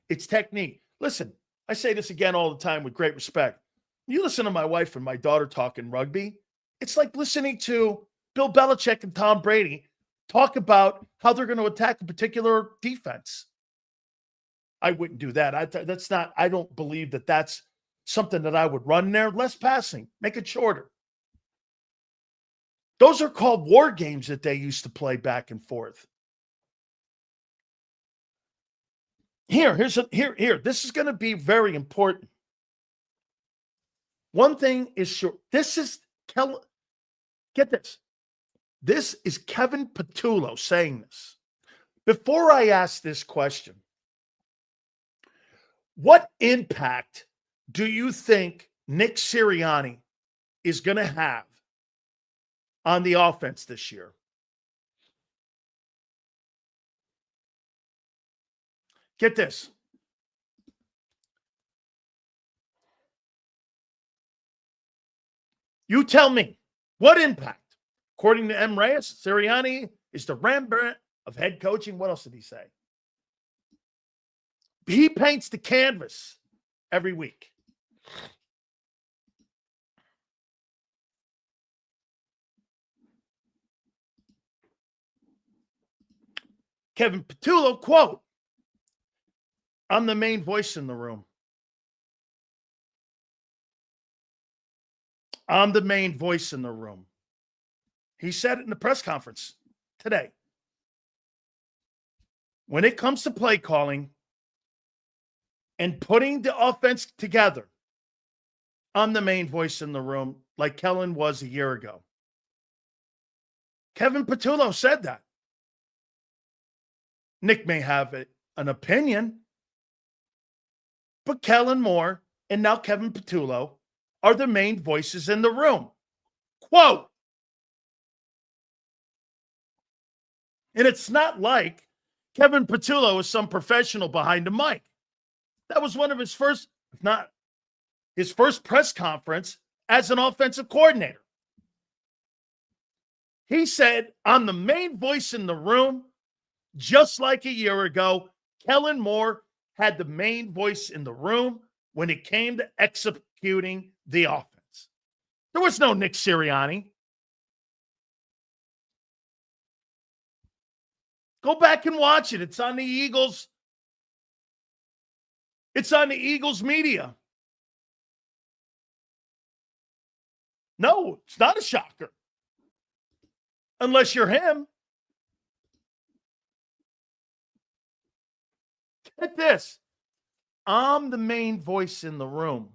It's technique. Listen, I say this again all the time with great respect. You listen to my wife and my daughter talking rugby, it's like listening to Bill Belichick and Tom Brady talk about how they're going to attack a particular defense. I wouldn't do that. I don't believe that that's something that I would run there. Less passing, make it shorter. Those are called war games that they used to play back and forth. Here. This is going to be very important. One thing is sure. Get this. This is Kevin Patullo saying this. Before I ask this question, what impact do you think Nick Sirianni is going to have on the offense this year? Get this. You tell me, what impact? According to M. Reyes, Sirianni is the Rembrandt of head coaching. What else did he say? He paints the canvas every week. Kevin Patullo, quote, I'm the main voice in the room. I'm the main voice in the room. He said it in the press conference today. When it comes to play calling and putting the offense together, I'm the main voice in the room, like Kellen was a year ago. Kevin Patullo said that. Nick may have an opinion, but Kellen Moore and now Kevin Patullo are the main voices in the room. Quote. And it's not like Kevin Patullo is some professional behind a mic. That was one of his first, if not his first press conference as an offensive coordinator. He said, I'm the main voice in the room, just like a year ago. Kellen Moore had the main voice in the room when it came to executing the offense. There was no Nick Sirianni. Go back and watch it. It's on the Eagles. It's on the Eagles media. No, it's not a shocker. Unless you're him. Get this. I'm the main voice in the room,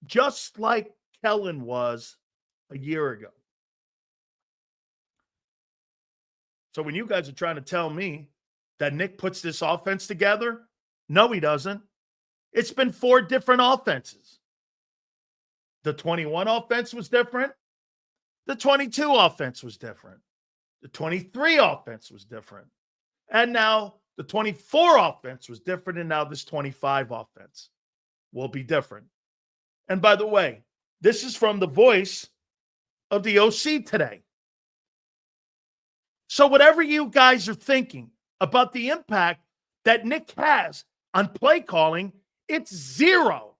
just like Kellen was a year ago. So when you guys are trying to tell me that Nick puts this offense together, no, he doesn't. It's been 4 different offenses. The 21 offense was different. The 22 offense was different. The 23 offense was different. And now the 24 offense was different, and now this 25 offense will be different. And by the way, this is from the voice of the OC today. So whatever you guys are thinking about the impact that Nick has on play calling, it's 0.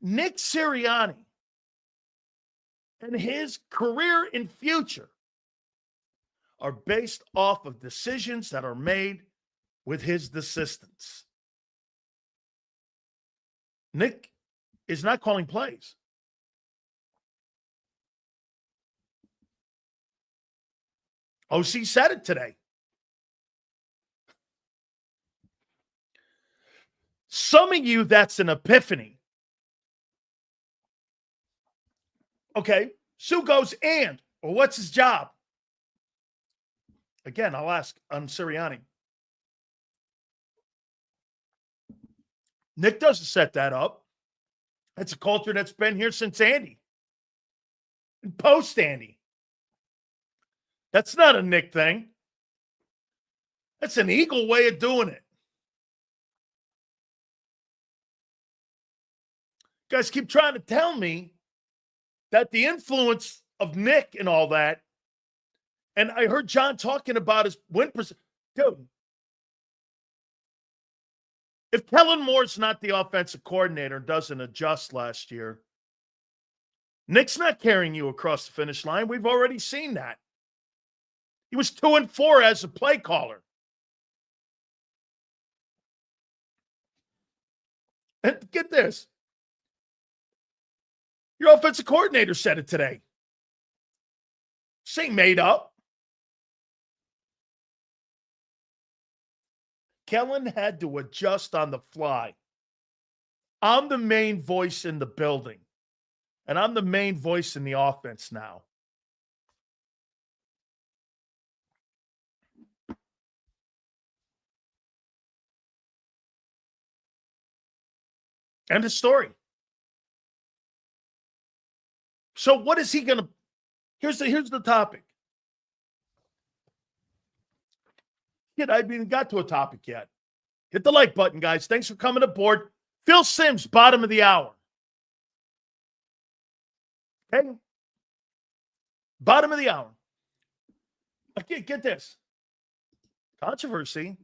Nick Sirianni and his career and future are based off of decisions that are made with his assistants. Nick is not calling plays. OC said it today. Some of you, that's an epiphany. Okay, Sue goes, well, what's his job? Again, I'll ask on Sirianni. Nick doesn't set that up. It's a culture that's been here since Andy. And post Andy. That's not a Nick thing. That's an Eagle way of doing it. You guys keep trying to tell me that the influence of Nick and all that, and I heard John talking about his win percent. Dude, if Kellen Moore's not the offensive coordinator and doesn't adjust last year, Nick's not carrying you across the finish line. We've already seen that. He was 2-4 as a play caller. And get this. Your offensive coordinator said it today. This ain't made up. Kellen had to adjust on the fly. I'm the main voice in the building, and I'm the main voice in the offense now. End of story. So what is he going to – here's the topic. I haven't even got to a topic yet. Hit the like button, guys. Thanks for coming aboard. Phil Simms, bottom of the hour. Okay? Bottom of the hour. Okay, get this. Controversy.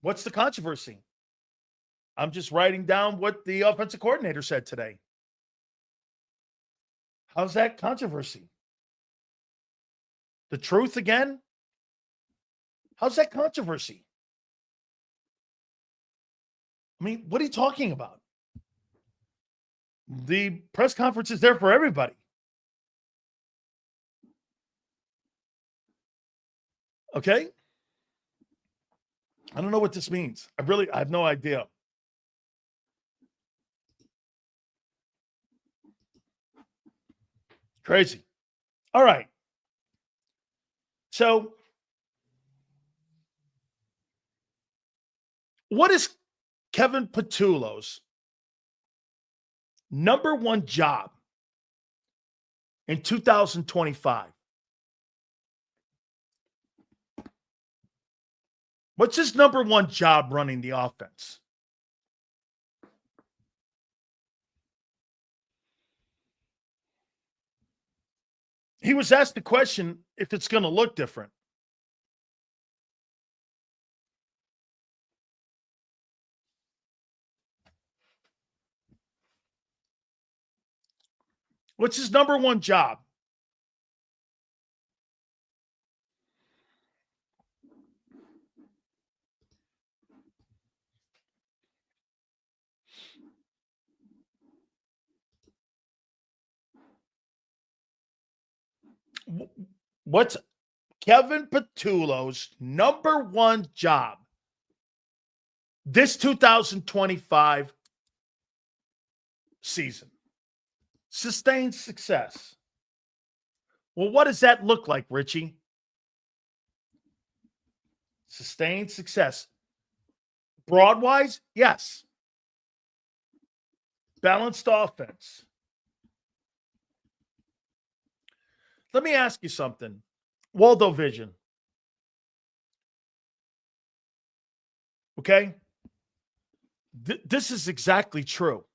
What's the controversy? I'm just writing down what the offensive coordinator said today. How's that controversy? The truth again? How's that controversy? I mean, what are you talking about? The press conference is there for everybody. Okay? I don't know what this means. I have no idea. Crazy. All right. So, what is Kevin Patullo's number one job in 2025? What's his number one job running the offense? He was asked the question if it's going to look different. What's his number one job? What's Kevin Patullo's number one job this 2025 season? Sustained success. Well, what does that look like, Richie? Sustained success. Broadwise, yes. Balanced offense. Let me ask you something. Waldo Vision. Okay? This is exactly true.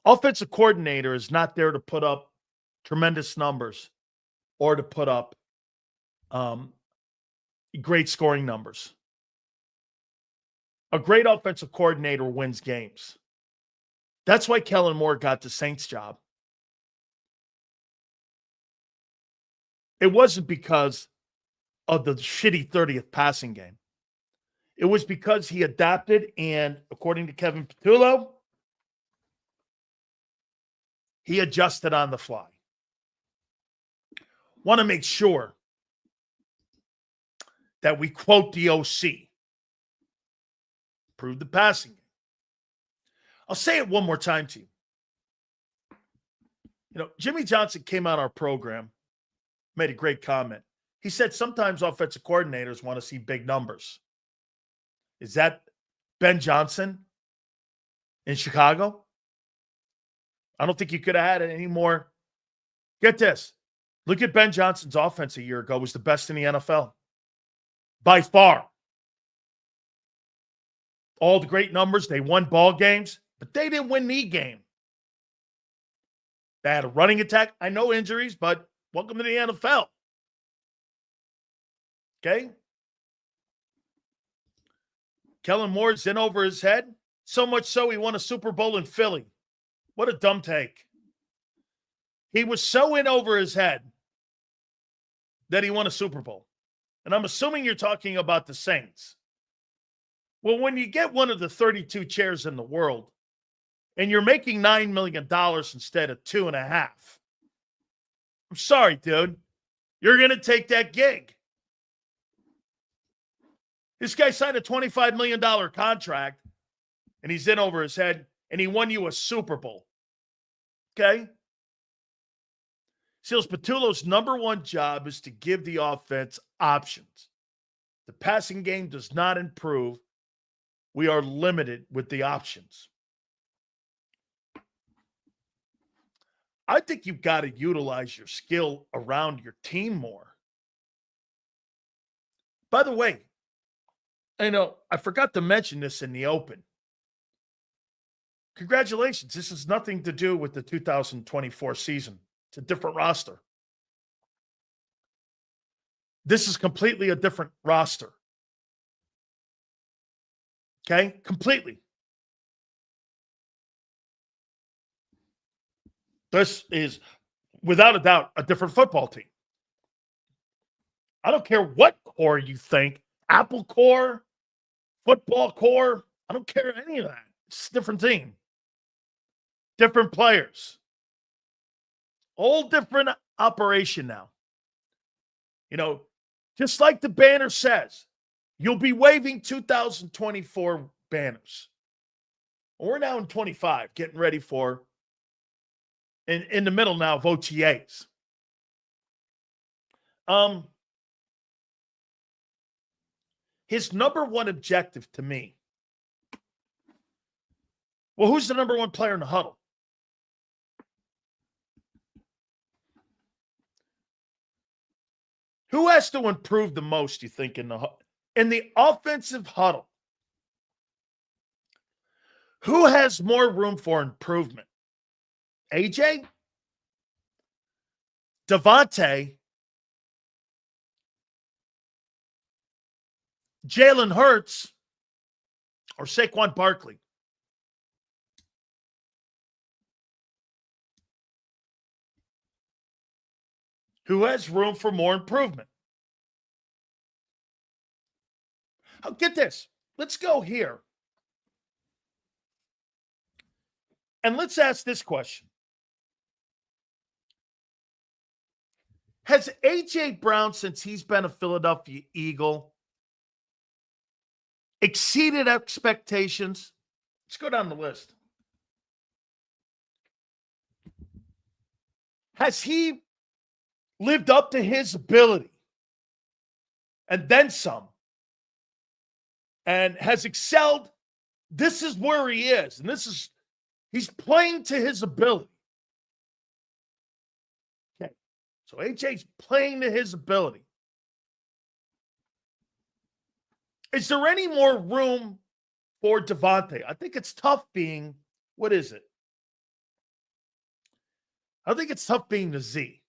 Offensive coordinator is not there to put up tremendous numbers or to put up great scoring numbers. A great offensive coordinator wins games. That's why Kellen Moore got the Saints job. It wasn't because of the shitty 30th passing game. It was because he adapted, and according to Kevin Patullo, he adjusted on the fly. Want to make sure that we quote the OC. Improve the passing game. I'll say it one more time to you. Jimmy Johnson came on our program, made a great comment. He said sometimes offensive coordinators want to see big numbers. Is that Ben Johnson in Chicago? I don't think you could have had it anymore. Get this. Look at Ben Johnson's offense a year ago. It was the best in the NFL. By far. All the great numbers. They won ball games, but they didn't win the game. They had a running attack. I know injuries, but welcome to the NFL. Okay? Kellen Moore's in over his head. So much so he won a Super Bowl in Philly. What a dumb take. He was so in over his head that he won a Super Bowl. And I'm assuming you're talking about the Saints. Well, when you get one of the 32 chairs in the world and you're making $9 million instead of $2.5 million, I'm sorry, dude. You're going to take that gig. This guy signed a $25 million contract, and he's in over his head, and he won you a Super Bowl. Okay? Seals, Patullo's number one job is to give the offense options. The passing game does not improve. We are limited with the options. I think you've got to utilize your skill around your team more. By the way, I forgot to mention this in the open. Congratulations. This has nothing to do with the 2024 season. It's a different roster. This is completely a different roster. Okay? Completely. This is, without a doubt, a different football team. I don't care what core you think. Apple core, football core. I don't care any of that. It's a different team. Different players. Whole different operation now. Just like the banner says, you'll be waving 2024 banners. We're now in 25, getting ready for, in the middle now of OTAs. His number one objective to me. Well, who's the number one player in the huddle? Who has to improve the most, you think, in the in the offensive huddle, who has more room for improvement? AJ, Devontae, Jalen Hurts, or Saquon Barkley? Who has room for more improvement? Oh, get this. Let's go here. And let's ask this question. Has A.J. Brown, since he's been a Philadelphia Eagle, exceeded expectations? Let's go down the list. Has he lived up to his ability and then some? And has excelled? This is where he is. And he's playing to his ability. Okay. So AJ's playing to his ability. Is there any more room for Devontae? I think it's tough being, what is it? I think it's tough being the Z.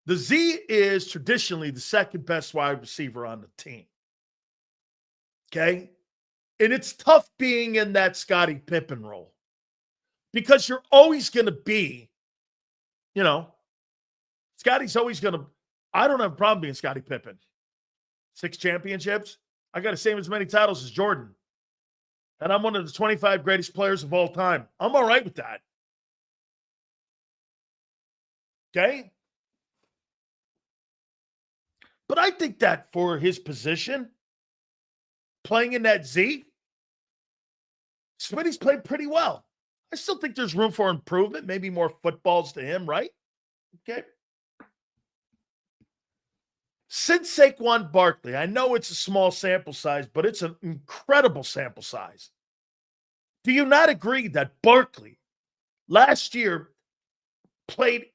The Z is traditionally the second best wide receiver on the team. Okay? And it's tough being in that Scottie Pippen role because you're always going to be, Scottie's always going to, I don't have a problem being Scottie Pippen. 6 championships. I got the same as many titles as Jordan. And I'm one of the 25 greatest players of all time. I'm all right with that. Okay? But I think that for his position, playing in that Z, Smitty's played pretty well. I still think there's room for improvement, maybe more footballs to him, right? Okay. Since Saquon Barkley, I know it's a small sample size, but it's an incredible sample size. Do you not agree that Barkley last year played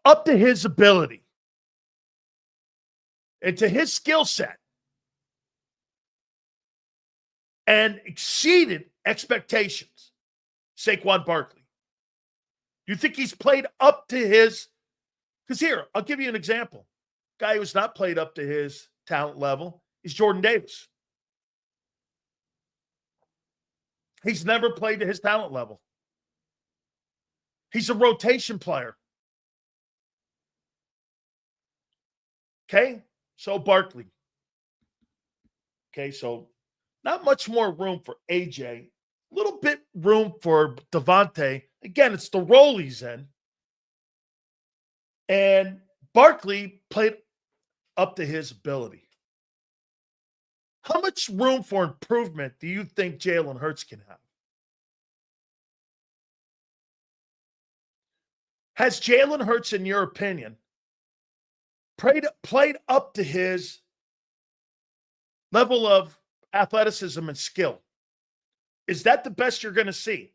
up to his ability and to his skill set and exceeded expectations? Saquon Barkley. Do you think he's played up to his? Because here, I'll give you an example. Guy who's not played up to his talent level is Jordan Davis. He's never played to his talent level. He's a rotation player. Okay? So Barkley. Okay, so not much more room for AJ. A little bit room for Devontae. Again, it's the role he's in. And Barkley played up to his ability. How much room for improvement do you think Jalen Hurts can have? Has Jalen Hurts, in your opinion, played up to his level of athleticism and skill? Is that the best you're going to see?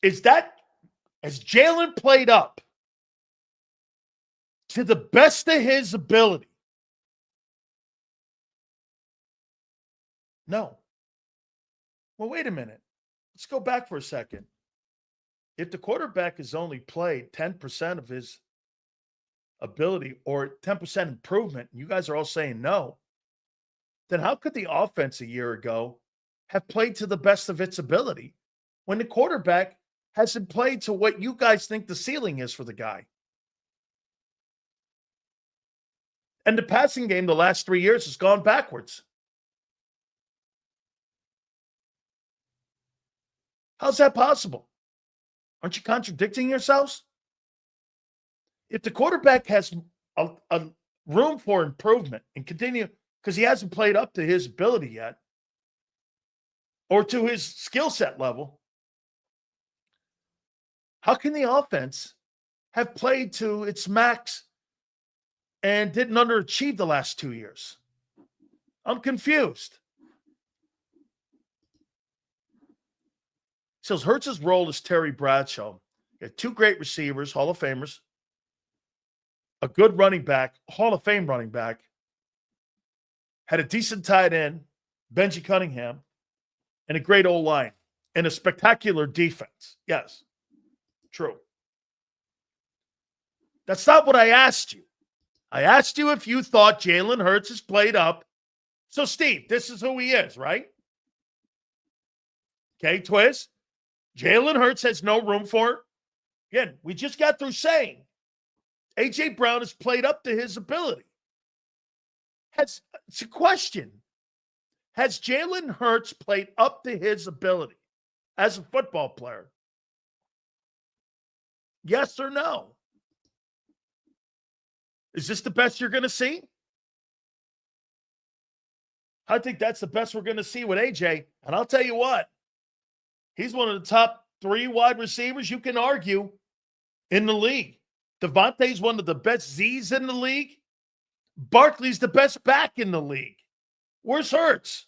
Has Jalen played up to the best of his ability? No. Well, wait a minute. Let's go back for a second. If the quarterback has only played 10% of his ability or 10% improvement, and you guys are all saying no, then how could the offense a year ago have played to the best of its ability when the quarterback hasn't played to what you guys think the ceiling is for the guy? And the passing game the last 3 years has gone backwards. How's that possible? Aren't you contradicting yourselves? If the quarterback has a room for improvement and continue, because he hasn't played up to his ability yet or to his skill set level, how can the offense have played to its max and didn't underachieve the last 2 years? I'm confused. So Hurts' role is Terry Bradshaw. He had two great receivers, Hall of Famers, a good running back, Hall of Fame running back, had a decent tight end, Benji Cunningham, and a great O-line, and a spectacular defense. Yes, true. That's not what I asked you. I asked you if you thought Jalen Hurts has played up. So, Steve, this is who he is, right? Okay, Twiz. Jalen Hurts has no room for. Again, we just got through saying A.J. Brown has played up to his ability. It's a question. Has Jalen Hurts played up to his ability as a football player? Yes or no? Is this the best you're going to see? I think that's the best we're going to see with AJ. And I'll tell you what, he's one of the top 3 wide receivers you can argue in the league. Devontae's one of the best Z's in the league. Barkley's the best back in the league. Where's Hurts?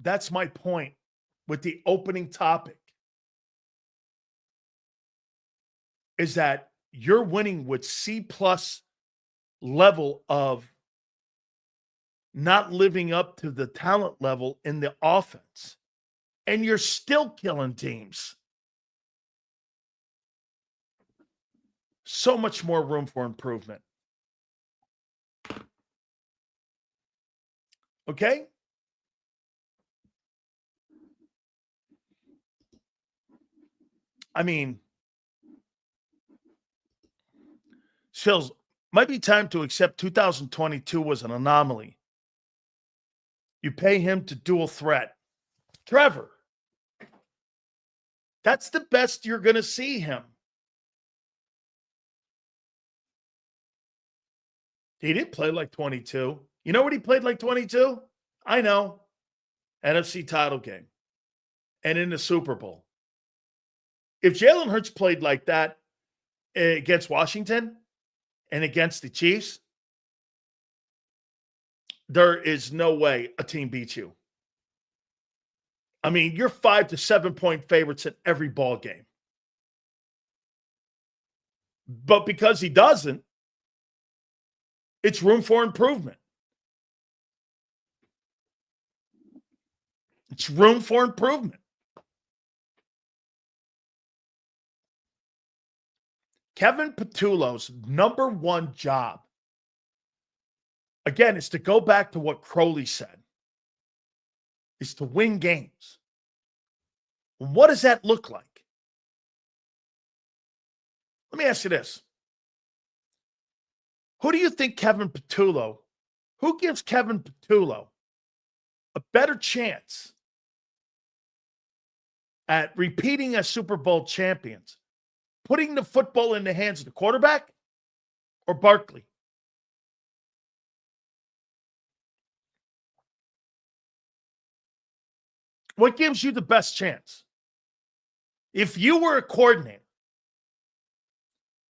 That's my point with the opening topic, is that you're winning with C+ level of not living up to the talent level in the offense, and you're still killing teams. So much more room for improvement. Okay? I mean, Sills, might be time to accept 2022 was an anomaly. You pay him to dual threat. Trevor, that's the best you're going to see him. He didn't play like 22. You know what he played like 22? I know. NFC title game. And in the Super Bowl. If Jalen Hurts played like that against Washington and against the Chiefs, there is no way a team beats you. I mean, you're 5 to 7 point favorites in every ball game. But because he doesn't, it's room for improvement. It's room for improvement. Kevin Patullo's number one job, again, is to go back to what Crowley said, is to win games. What does that look like? Let me ask you this. Who do you think who gives Kevin Patullo a better chance at repeating as Super Bowl champions? Putting the football in the hands of the quarterback or Barkley? What gives you the best chance? If you were a coordinator,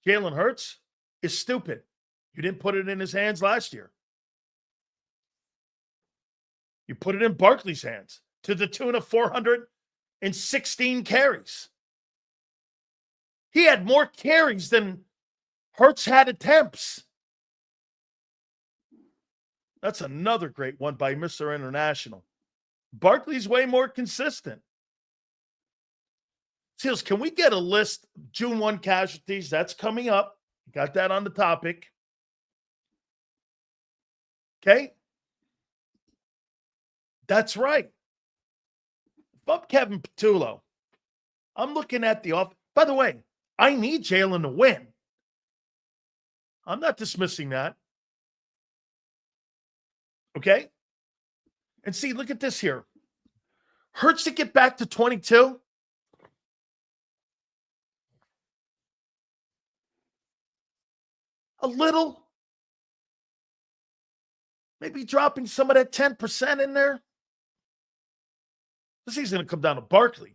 Jalen Hurts is stupid. You didn't put it in his hands last year. You put it in Barkley's hands to the tune of 416 carries. He had more carries than Hurts had attempts. That's another great one by Mr. International. Barkley's way more consistent. Seals, can we get a list of June 1 casualties? That's coming up. Got that on the topic. Okay? That's right. Bump Kevin Patullo. I'm looking at the off. By the way, I need Jalen to win. I'm not dismissing that. Okay? And see, look at this here. Hurts to get back to 22. A little. Maybe dropping some of that 10% in there. This is going to come down to Barkley.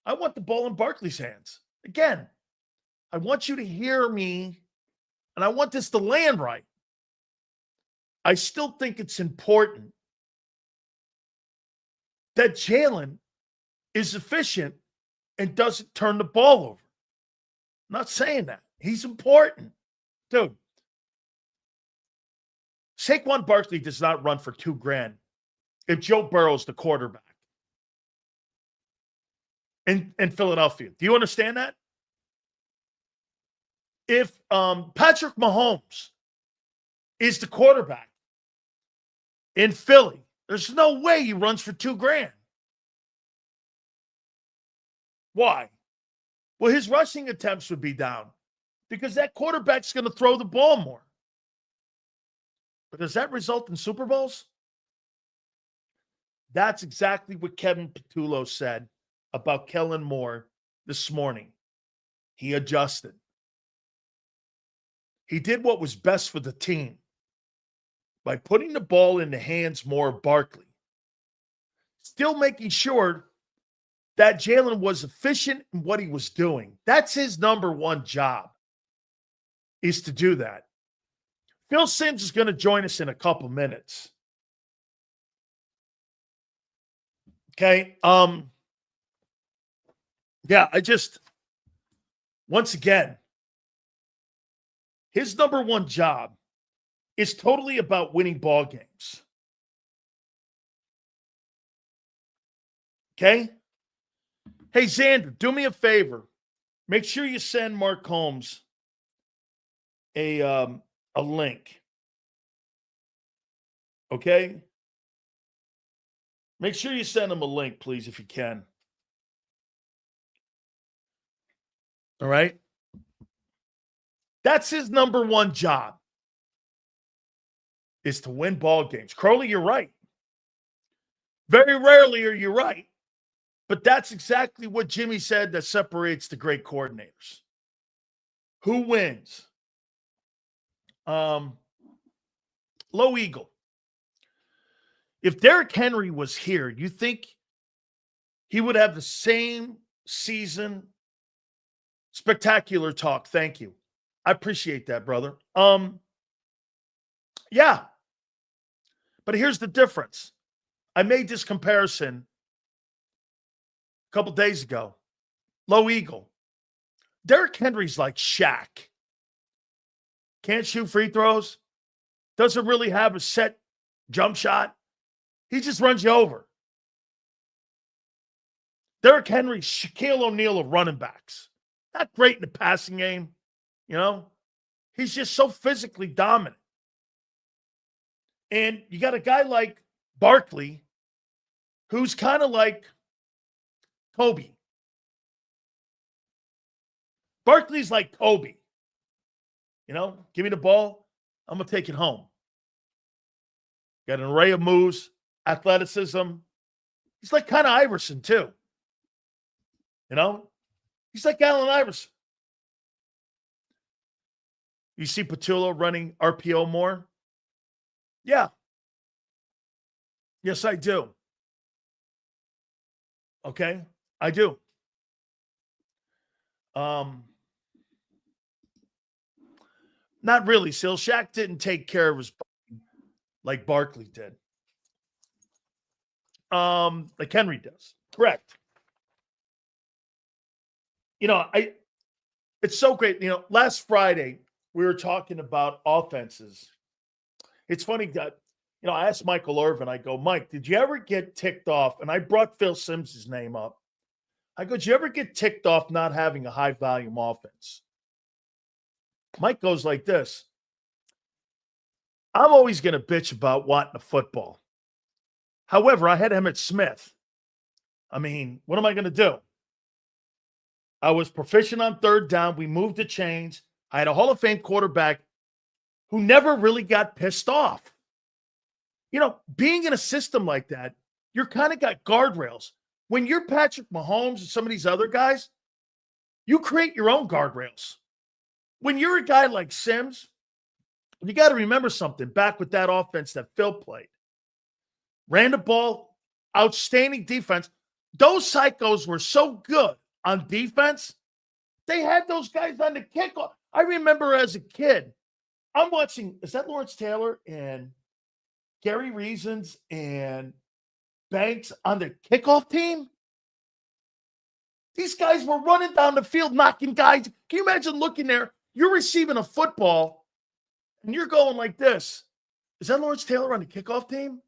I want the ball in Barkley's hands. Again, I want you to hear me, and I want this to land right. I still think it's important that Jalen is efficient and doesn't turn the ball over. I'm not saying that. He's important. Dude, Saquon Barkley does not run for $2,000 if Joe Burrow's the quarterback in Philadelphia. Do you understand that? If Patrick Mahomes is the quarterback in Philly, there's no way he runs for $2,000. Why? Well, his rushing attempts would be down because that quarterback's going to throw the ball more. But does that result in Super Bowls? That's exactly what Kevin Patullo said about Kellen Moore this morning. He adjusted. He did what was best for the team by putting the ball in the hands more of Barkley, still making sure that Jalen was efficient in what he was doing. That's his number one job, is to do that. Phil Simms is going to join us in a couple minutes. Okay. Yeah, once again, his number one job is totally about winning ball games. Okay? Hey, Xander, do me a favor. Make sure you send Mark Holmes a link. Okay? Make sure you send him a link, please, if you can. All right? That's his number one job, is to win ball games. Crowley, you're right. Very rarely are you right. But that's exactly what Jimmy said that separates the great coordinators. Who wins? Low Eagle. If Derrick Henry was here, you think he would have the same season? Spectacular talk. Thank you. I appreciate that, brother. Yeah. But here's the difference. I made this comparison a couple days ago. Low Eagle. Derrick Henry's like Shaq. Can't shoot free throws. Doesn't really have a set jump shot. He just runs you over. Derrick Henry's Shaquille O'Neal of running backs. Not great in the passing game, you know. He's just so physically dominant. And you got a guy like Barkley, who's kind of like Kobe. Barkley's like Kobe. You know, give me the ball, I'm going to take it home. Got an array of moves, athleticism. He's like kind of Iverson, too. You know, he's like Allen Iverson. You see Patullo running RPO more? Yeah. Yes, I do. Okay, I do. Not really, Sil. Shaq didn't take care of his body like Barkley did. Like Henry does. Correct. You know, it's so great. You know, last Friday we were talking about offenses. It's funny that, you know, I asked Michael Irvin, I go, Mike, did you ever get ticked off? And I brought Phil Simms' name up. I go, did you ever get ticked off not having a high volume offense? Mike goes like this. I'm always going to bitch about wanting a football. However, I had Emmitt Smith. I mean, what am I going to do? I was proficient on third down. We moved the chains. I had a Hall of Fame quarterback who never really got pissed off. You know, being in a system like that, you're kind of got guardrails. When you're Patrick Mahomes and some of these other guys, you create your own guardrails. When you're a guy like Simms, you got to remember something back with that offense that Phil played. Ran the ball, outstanding defense. Those psychos were so good on defense They had those guys on the kickoff. I remember as a kid, I'm watching, is that Lawrence Taylor and Gary Reasons and Banks on the kickoff team? These guys were running down the field, knocking guys. Can you imagine looking there? You're receiving a football, and you're going like this. Is that Lawrence Taylor on the kickoff team?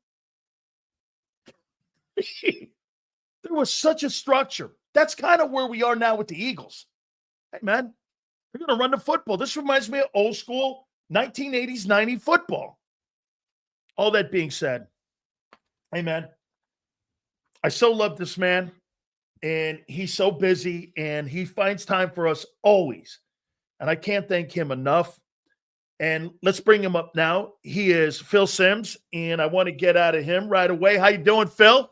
There was such a structure. That's kind of where we are now with the Eagles. Hey, man, they're going to run the football. This reminds me of old school 1980s, 90s football. All that being said, hey, man, I so love this man, and he's so busy, and he finds time for us always. And I can't thank him enough. And let's bring him up now. He is Phil Simms, and I want to get out of him right away. How you doing, Phil?